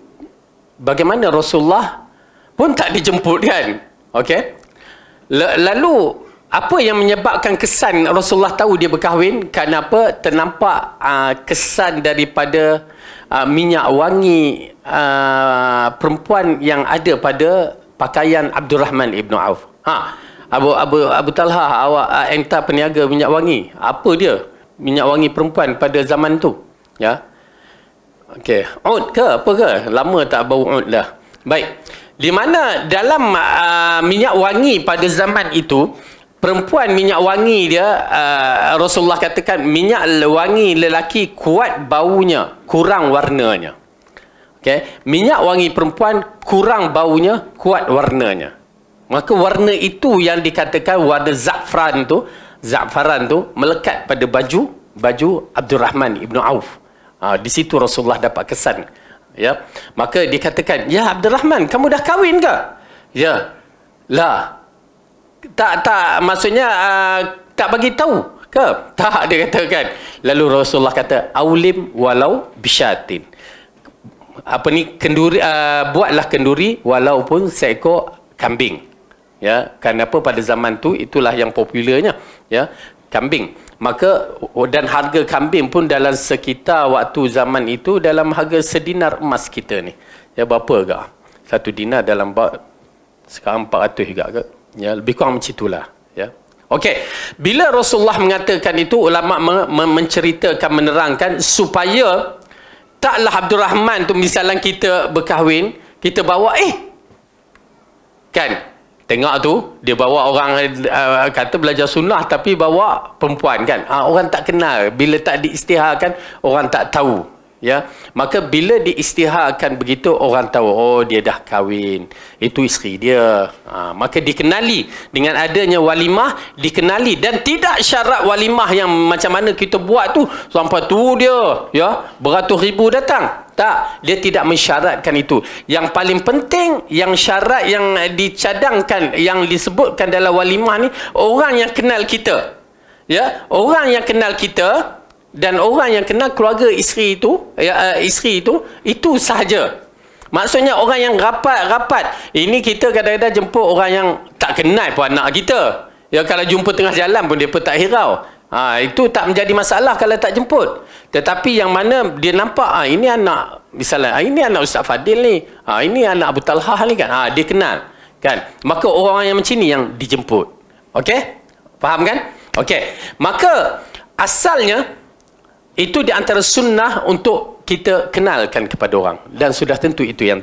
bagaimana Rasulullah pun tak dijemput, kan? Okey. Lalu apa yang menyebabkan kesan Rasulullah tahu dia berkahwin? Kenapa? Ternampak kesan daripada minyak wangi perempuan yang ada pada pakaian Abdul Rahman ibn Auf. Abu Talha, awak entah peniaga minyak wangi. Apa dia? Minyak wangi perempuan pada zaman tu. Ya. Okey, ud ke apa ke? Lama tak bau ud dah. Baik. Di mana dalam minyak wangi pada zaman itu, perempuan minyak wangi dia, Rasulullah katakan minyak wangi lelaki kuat baunya, kurang warnanya. Okey, minyak wangi perempuan kurang baunya, kuat warnanya. Maka warna itu yang dikatakan warna za'faran tu melekat pada baju Abdul Rahman ibn Auf. Di situ Rasulullah dapat kesan. Ya, maka dikatakan, ya Abdul Rahman, kamu dah kahwin ke? Ya, lah. Tak maksudnya tak bagi tahu ke? Tak, dia katakan. Lalu Rasulullah kata, aulim walau bisyatin. Apa ni, kenduri, buatlah kenduri walaupun seekor kambing. Ya, kenapa pada zaman tu itulah yang popularnya, ya, kambing. Maka dan harga kambing pun dalam sekitar waktu zaman itu dalam harga sedinar emas kita ni. Ya, berapa agak? 1 dinar dalam sekarang 400 juga ke? Ya, lebih kurang macam itulah, ya. Okey, bila Rasulullah mengatakan itu, ulama menceritakan, menerangkan supaya taklah Abdul Rahman tu, misalnya kita berkahwin, kita bawa kan, tengok tu dia bawa orang kata belajar sunnah tapi bawa perempuan, kan, orang tak kenal, bila tak diisytiharkan orang tak tahu, ya. Maka bila diisytiharkan begitu, orang tahu, oh dia dah kahwin, itu isteri dia. Maka dikenali dengan adanya walimah, dikenali, dan tidak syarat walimah yang macam mana kita buat tu sampai tu dia, ya, beratus ribu datang. Tak, dia tidak mensyaratkan itu. Yang paling penting, yang syarat yang dicadangkan, yang disebutkan dalam walimah ni, orang yang kenal kita, ya, orang yang kenal kita dan orang yang kenal keluarga isteri itu, ya, isteri itu sahaja. Maksudnya orang yang rapat. Ini kita kadang-kadang jemput orang yang tak kenal pun anak kita. Ya, kalau jumpa tengah jalan pun dia pun tak hirau. Itu tak menjadi masalah kalau tak jemput. Tetapi yang mana dia nampak, ini anak, misalnya, ini anak Ustaz Fadil ni, ini anak Abu Talha ni, kan, dia kenal, kan. Maka orang yang macam ni yang dijemput. Okey? Faham kan? Okey. Maka asalnya itu di antara sunnah untuk kita kenalkan kepada orang, dan sudah tentu itu yang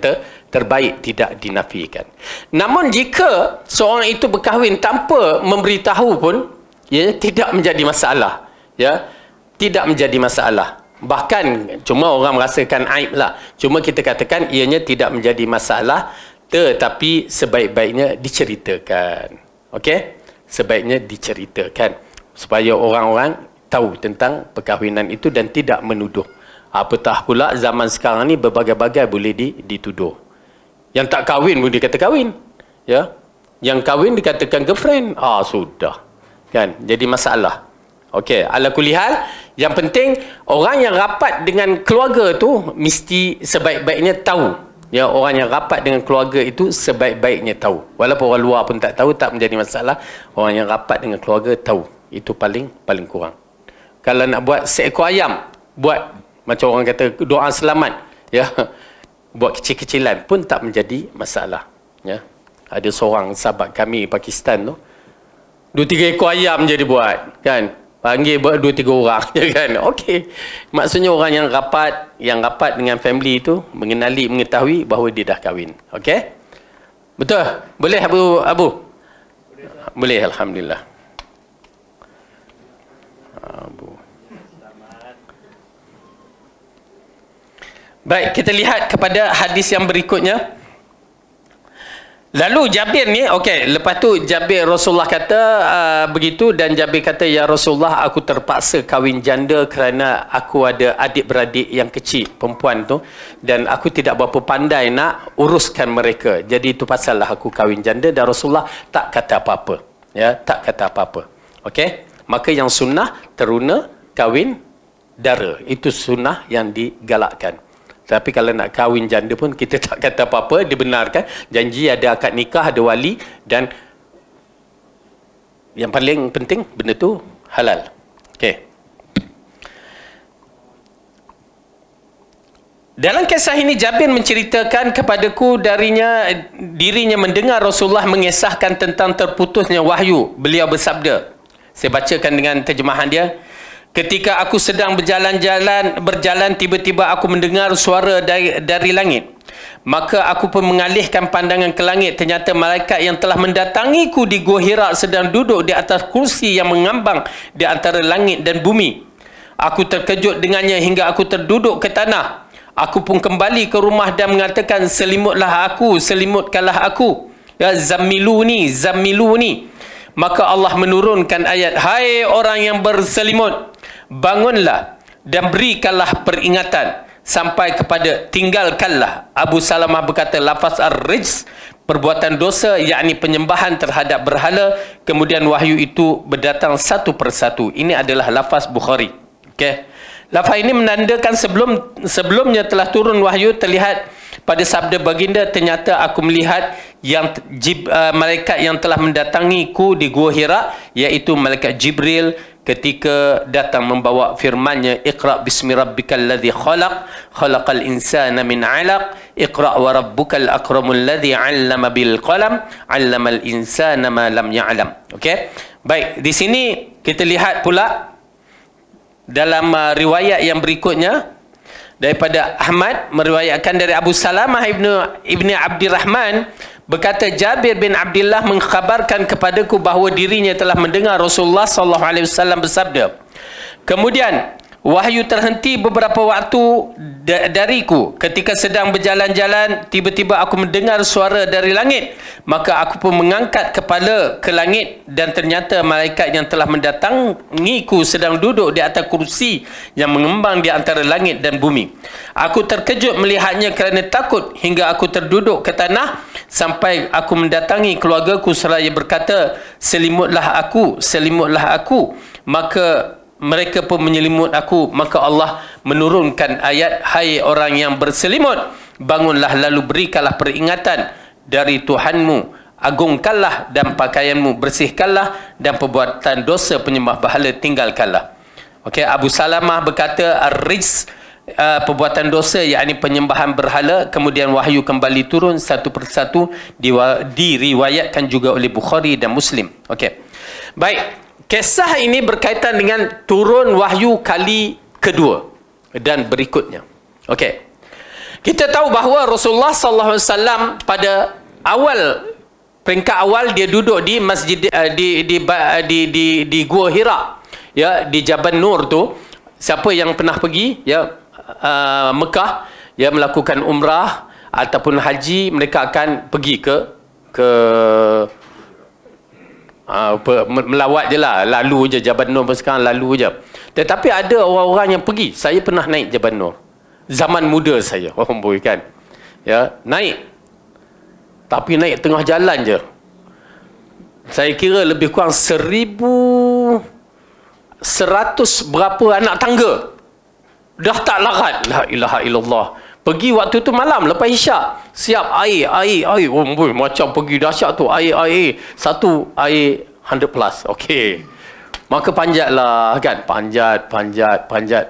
terbaik, tidak dinafikan. Namun jika seorang itu berkahwin tanpa memberitahu pun, ya, tidak menjadi masalah, ya. tidak menjadi masalah. Bahkan cuma orang merasakan aib lah. Cuma kita katakan ianya tidak menjadi masalah, tetapi sebaik-baiknya diceritakan. Okey? Sebaiknya diceritakan supaya orang-orang tahu tentang perkahwinan itu dan tidak menuduh. Apatah pula zaman sekarang ni berbagai-bagai boleh dituduh. Yang tak kahwin pun dikata kahwin. Ya. Yang kahwin dikatakan girlfriend. Sudah. Kan? Jadi masalah. Okey, ala kulli hal, yang penting orang yang rapat dengan keluarga tu mesti sebaik-baiknya tahu. Ya, orang yang rapat dengan keluarga itu sebaik-baiknya tahu. Walaupun orang luar pun tak tahu, tak menjadi masalah. Orang yang rapat dengan keluarga tahu. Itu paling kurang. Kalau nak buat seekor ayam, buat macam orang kata doa selamat, ya. Buat kecil-kecilan pun tak menjadi masalah, ya. Ada seorang sahabat kami Pakistan tu 2-3 ekor ayam je dia buat, kan. Panggil buat 2-3 orang je kan. Okey. Maksudnya orang yang rapat dengan family itu mengenali, mengetahui bahawa dia dah kahwin. Okey? Betul? Boleh Abu? Boleh, alhamdulillah. Abu. Baik, kita lihat kepada hadis yang berikutnya. Lalu Jabir ni, okey, lepas tu Jabir, Rasulullah kata begitu, dan Jabir kata, ya Rasulullah, aku terpaksa kahwin janda kerana aku ada adik-beradik yang kecil, perempuan tu, dan aku tidak berapa pandai nak uruskan mereka. Jadi itu pasal lah aku kahwin janda, dan Rasulullah tak kata apa-apa. Ya, tak kata apa-apa. Okey? Maka yang sunnah teruna kahwin dara. Itu sunnah yang digalakkan. Tapi kalau nak kahwin janda pun kita tak kata apa-apa, dibenarkan. Janji ada akad nikah, ada wali, dan yang paling penting benda tu halal. Okey. Dalam kisah ini Jabir menceritakan kepadaku dirinya mendengar Rasulullah mengisahkan tentang terputusnya wahyu. Beliau bersabda, saya bacakan dengan terjemahan dia. Ketika aku sedang berjalan, tiba-tiba aku mendengar suara dari langit. Maka aku pun mengalihkan pandangan ke langit. Ternyata malaikat yang telah mendatangiku di Gua Hira sedang duduk di atas kursi yang mengambang di antara langit dan bumi. Aku terkejut dengannya hingga aku terduduk ke tanah. Aku pun kembali ke rumah dan mengatakan, selimutkanlah aku. Ya, zammiluni. Maka Allah menurunkan ayat, hai orang yang berselimut, bangunlah dan berikanlah peringatan sampai kepada tinggalkanlah. Abu Salamah berkata, lafaz ar-rijs, perbuatan dosa, yakni penyembahan terhadap berhala. Kemudian wahyu itu berdatang satu persatu. Ini adalah lafaz Bukhari. Okey. Lafaz ini menandakan sebelumnya telah turun wahyu. Terlihat pada sabda baginda, ternyata aku melihat malaikat yang telah mendatangiku di Gua Hira, iaitu malaikat Jibril, ketika datang membawa firman-Nya, Iqra bismi rabbikal ladzi khalaq, khalaqal insana min 'alaq, Iqra wa rabbukal akramul ladzi 'allama bil qalam, 'allamal insana ma lam ya'lam. Okey. Baik, di sini kita lihat pula dalam riwayat yang berikutnya daripada Ahmad meriwayatkan dari Abu Salamah ibni Abdirrahman berkata, Jabir bin Abdullah mengkhabarkan kepadaku bahawa dirinya telah mendengar Rasulullah SAW bersabda, kemudian wahyu terhenti beberapa waktu dariku. Ketika sedang berjalan-jalan, tiba-tiba aku mendengar suara dari langit. Maka aku pun mengangkat kepala ke langit, dan ternyata malaikat yang telah mendatangiku sedang duduk di atas kursi yang mengembang di antara langit dan bumi. Aku terkejut melihatnya kerana takut hingga aku terduduk ke tanah sampai aku mendatangi keluargaku seraya berkata, selimutlah aku. Maka mereka pun menyelimut aku. Maka Allah menurunkan ayat, hai orang yang berselimut, bangunlah lalu berikanlah peringatan dari Tuhanmu, agungkanlah dan pakaianmu, bersihkanlah, dan perbuatan dosa penyembah berhala tinggalkanlah. Okey, Abu Salamah berkata, ar-rijs, perbuatan dosa, yakni penyembahan berhala. Kemudian wahyu kembali turun satu persatu, diriwayatkan juga oleh Bukhari dan Muslim. Okey. Baik. Kisah ini berkaitan dengan turun wahyu kali kedua dan berikutnya. Okey. Kita tahu bahawa Rasulullah SAW pada peringkat awal dia duduk di masjid di Gua Hira, ya, di Jabal Nur tu. siapa yang pernah pergi Mekah, melakukan umrah ataupun haji, mereka akan pergi ke melawat je lah, lalu je Jabal Nur sekarang, lalu je. Tetapi ada orang-orang yang pergi. Saya pernah naik Jabal Nur zaman muda saya, kan, naik, tapi naik tengah jalan je. Saya kira lebih kurang 1,100 berapa anak tangga. Dah tak larat. La ilaha illallah. Pergi waktu tu malam lepas isyak. Siap air. Oh boy, macam pergi dahsyat tu. Air. Satu air 100 plus. Okey. Maka panjatlah kan. Panjat.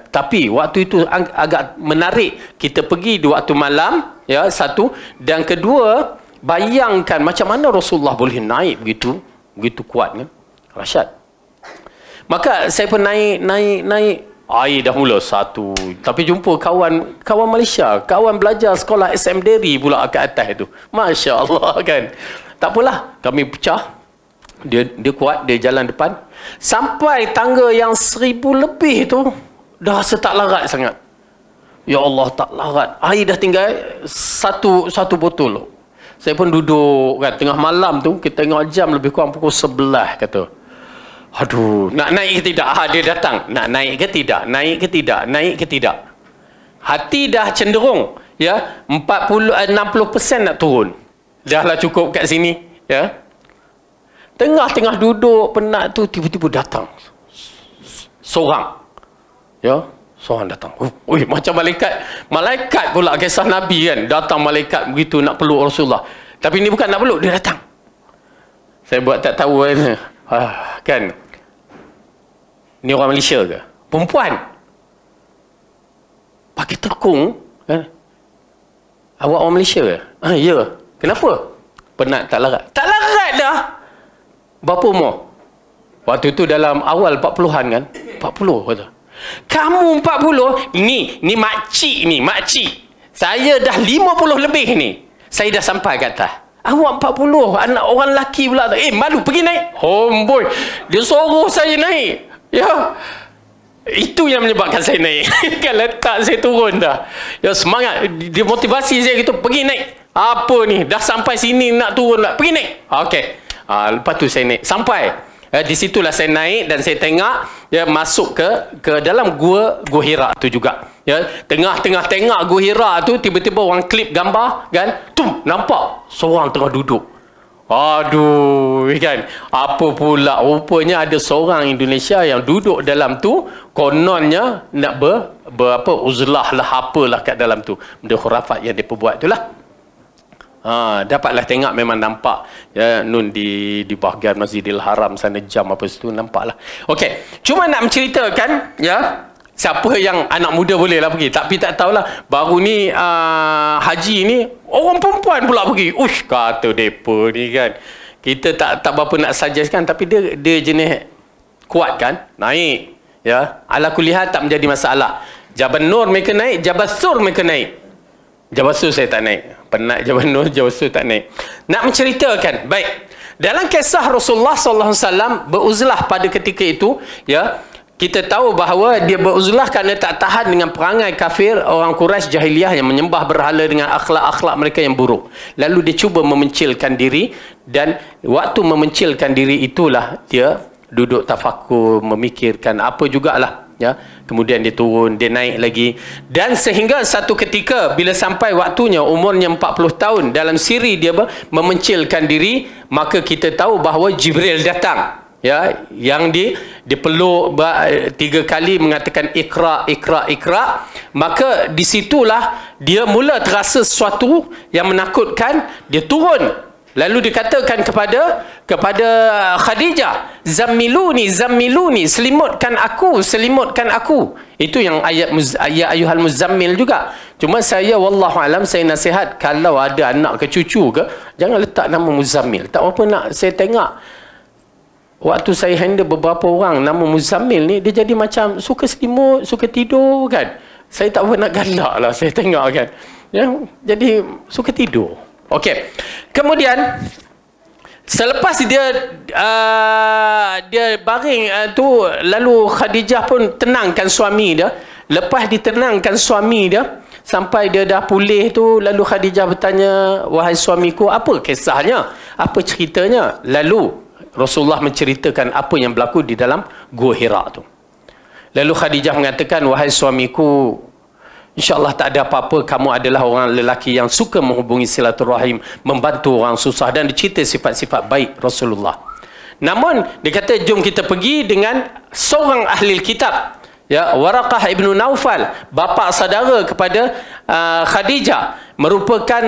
Tapi waktu itu agak menarik. Kita pergi di waktu malam, satu, dan kedua, bayangkan macam mana Rasulullah boleh naik begitu kuat kan. Rasyad. Maka saya pun naik. Air dah mula satu. Tapi jumpa kawan Malaysia, kawan belajar sekolah SM Deri pula kat atas tu. Masya Allah kan. Tak apalah, kami pecah. Dia kuat, dia jalan depan. Sampai tangga yang 1,000 lebih tu, dah rasa tak larat sangat. Ya Allah, tak larat. Air dah tinggal satu botol. Saya pun duduk kan, tengah malam tu, kita tengok jam lebih kurang pukul 11 kata. Aduh, nak naik ke tidak? Dia datang. Nak naik ke tidak? Naik ke tidak? Hati dah cenderung 60% nak turun. Dah lah cukup kat sini, Tengah-tengah duduk penat tu, tiba-tiba datang seorang. Seorang datang. Macam malaikat pula, kisah Nabi kan. Datang malaikat begitu nak peluk Rasulullah. Tapi ni bukan nak peluk, dia datang. Saya buat tak tahu kan. Ni orang Malaysia ke? Perempuan. Pakai tekung kan? Awak orang Malaysia ke? Ya. Kenapa? Penat tak larat? Tak larat dah. Berapa umur? Waktu tu dalam awal 40-an kan? 40 kata. Kamu 40? Ni makcik. Saya dah 50 lebih ni. Saya dah sampai kat atas. Awak 40, anak orang lelaki pula. Malu, pergi naik. Homeboy, dia suruh saya naik. Itu yang menyebabkan saya naik. Kan letak saya turun dah. Semangat, dia motivasi saya gitu. Pergi naik. Apa ni? Dah sampai sini nak turun lah. Pergi naik. Okey. Lepas tu saya naik. Sampai. Di situlah saya naik dan saya tengok masuk ke dalam gua Hira tu juga. Tengah-tengah tengok gua Hira tu, tiba-tiba orang klip gambar kan. Nampak seorang tengah duduk. Aduh, kan. Apa pula rupanya ada seorang Indonesia yang duduk dalam tu, kononnya nak uzlah lah apalah kat dalam tu. Benda khurafat yang dia perbuat itulah. Dapatlah tengok, memang nampak Nun di bahagian Masjidil Haram sana, jam apa situ nampaklah. Okey, cuma nak menceritakan siapa yang anak muda boleh lah pergi, tapi tak tahulah baru ni haji ni orang perempuan pula pergi. Kata depa ni kan. Kita tak berapa nak suggestkan, tapi dia jenis kuat kan, naik ala kulihat tak menjadi masalah. Jabal Nur mereka naik, Jabal Sur mereka naik. Jabal Sur saya tak naik. Penat Jabal Nur, Jabal Sur tak naik. Nak menceritakan, baik. Dalam kisah Rasulullah SAW beruzlah pada ketika itu, kita tahu bahawa dia beruzlah kerana tak tahan dengan perangai kafir orang Quraisy jahiliyah yang menyembah berhala dengan akhlak-akhlak mereka yang buruk. Lalu dia cuba memencilkan diri, dan waktu memencilkan diri itulah dia duduk tafakur, memikirkan apa jugalah. Kemudian dia turun, dia naik lagi, dan sehingga satu ketika bila sampai waktunya umurnya 40 tahun dalam siri dia memencilkan diri, maka kita tahu bahawa Jibril datang, yang dipeluk 3 kali mengatakan ikra. Maka disitulah dia mula terasa sesuatu yang menakutkan. Dia turun, lalu dikatakan kepada Khadijah, zammiluni, selimutkan aku. Itu yang ayat ayyuhal muzammil juga. Cuma saya wallahu alam, saya nasihat kalau ada anak ke cucu ke, jangan letak nama Muzammil. Tak apa nak saya tengok. Waktu saya handle beberapa orang nama Muzammil ni, dia jadi macam suka selimut, suka tidur kan. Saya tak apa nak galak lah, saya tengok kan. Jadi suka tidur. Okey. Kemudian Selepas dia baring tu, lalu Khadijah pun tenangkan suami dia. Lepas ditenangkan suami dia sampai dia dah pulih tu, lalu Khadijah bertanya, wahai suamiku, apa kisahnya? Apa ceritanya? Lalu Rasulullah menceritakan apa yang berlaku di dalam Gua Hira tu. Lalu Khadijah mengatakan, wahai suamiku, InsyaAllah tak ada apa-apa, kamu adalah orang lelaki yang suka menghubungi silaturahim, membantu orang susah, dan dicerita sifat-sifat baik Rasulullah. Namun dia kata, jom kita pergi dengan seorang ahli kitab, ya, Waraqah ibnu Naufal, bapa saudara kepada Khadijah, merupakan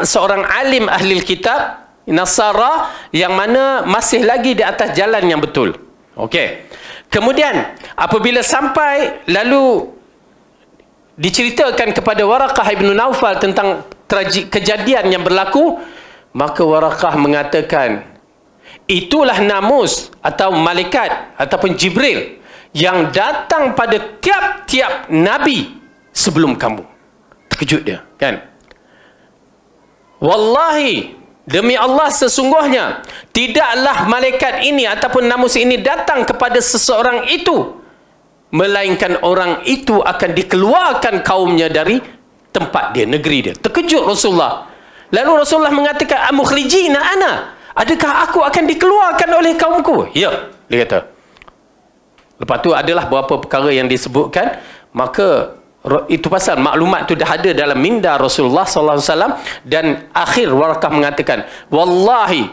seorang alim ahli kitab Nasara yang mana masih lagi di atas jalan yang betul. Okey. Kemudian apabila sampai, lalu diceritakan kepada Waraqah ibnu Naufal tentang kejadian yang berlaku, maka Waraqah mengatakan, itulah namus atau malaikat ataupun Jibril yang datang pada tiap-tiap nabi sebelum kamu. Terkejut dia, kan? Wallahi, demi Allah, sesungguhnya tidaklah malaikat ini ataupun namus ini datang kepada seseorang itu, melainkan orang itu akan dikeluarkan kaumnya dari tempat dia, negeri dia. Terkejut Rasulullah. Lalu Rasulullah mengatakan, amukhrijina ana, adakah aku akan dikeluarkan oleh kaumku? Ya, dia kata. Lepas tu adalah beberapa perkara yang disebutkan, maka itu pasal maklumat tu dah ada dalam minda Rasulullah SAW. Dan akhir Waraqah mengatakan, wallahi,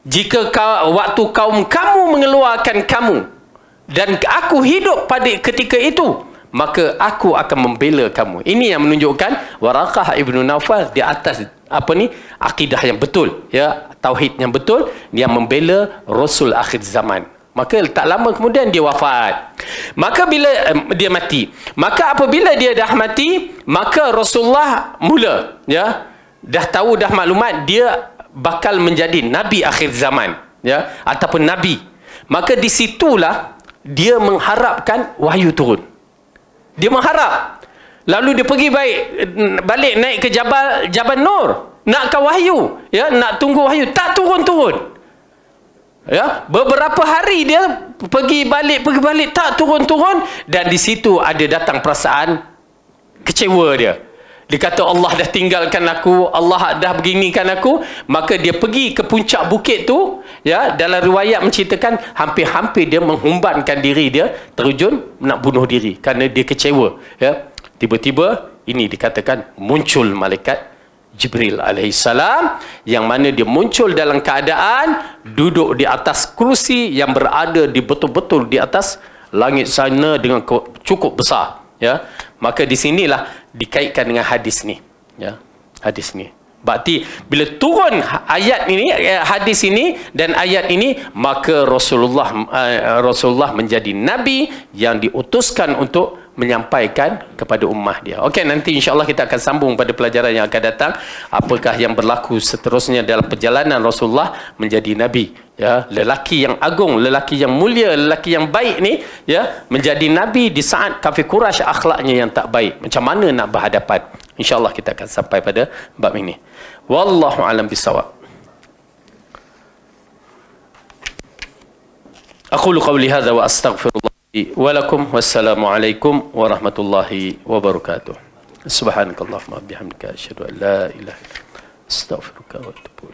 jika waktu kaum kamu mengeluarkan kamu dan aku hidup pada ketika itu, maka aku akan membela kamu. Ini yang menunjukkan Waraqah ibnu Naufal di atas akidah yang betul, ya, tauhid yang betul, dia membela Rasul akhir zaman. Maka tak lama kemudian dia wafat. Maka bila dia mati, maka apabila dia dah mati, maka Rasulullah mula, ya, dah tahu dah maklumat dia bakal menjadi nabi akhir zaman, ya, ataupun nabi. Maka di situlah dia mengharapkan wahyu turun. Dia mengharap. Lalu dia pergi balik naik ke Jabal Nur, nakkan wahyu, ya, nak tunggu wahyu, tak turun-turun. Ya, beberapa hari dia pergi balik tak turun-turun, dan di situ ada datang perasaan kecewa dia. Dia kata, Allah dah tinggalkan aku, Allah dah beginikan aku. Maka dia pergi ke puncak bukit tu, ya, dalam riwayat menceritakan hampir-hampir dia menghumbankan diri dia, terjun nak bunuh diri kerana dia kecewa, ya. Tiba-tiba ini dikatakan muncul malaikat Jibril alaihissalam, yang mana dia muncul dalam keadaan duduk di atas kerusi yang berada di betul-betul di atas langit sana dengan cukup besar, ya. Maka di sinilah dikaitkan dengan hadis ni, ya, hadis ni. Berarti bila turun ayat ini, hadis ini dan ayat ini, maka Rasulullah menjadi nabi yang diutuskan untuk menyampaikan kepada ummah dia. Okey, nanti insya-Allah kita akan sambung pada pelajaran yang akan datang, apakah yang berlaku seterusnya dalam perjalanan Rasulullah menjadi nabi, ya, lelaki yang agung, lelaki yang mulia, lelaki yang baik ni, ya, menjadi nabi di saat kafir Quraisy akhlaknya yang tak baik. Macam mana nak berhadapan? Insya-Allah kita akan sampai pada bab ini. Wallahu a'lam bissawab. Aqulu qawli hadza wa astaghfirullah walakum, wassalamu alaikum warahmatullahi wabarakatuh. Subhanakallahumma bihamdika asyhadu an la ilaha illa anta astaghfiruka wa atubu ilaik.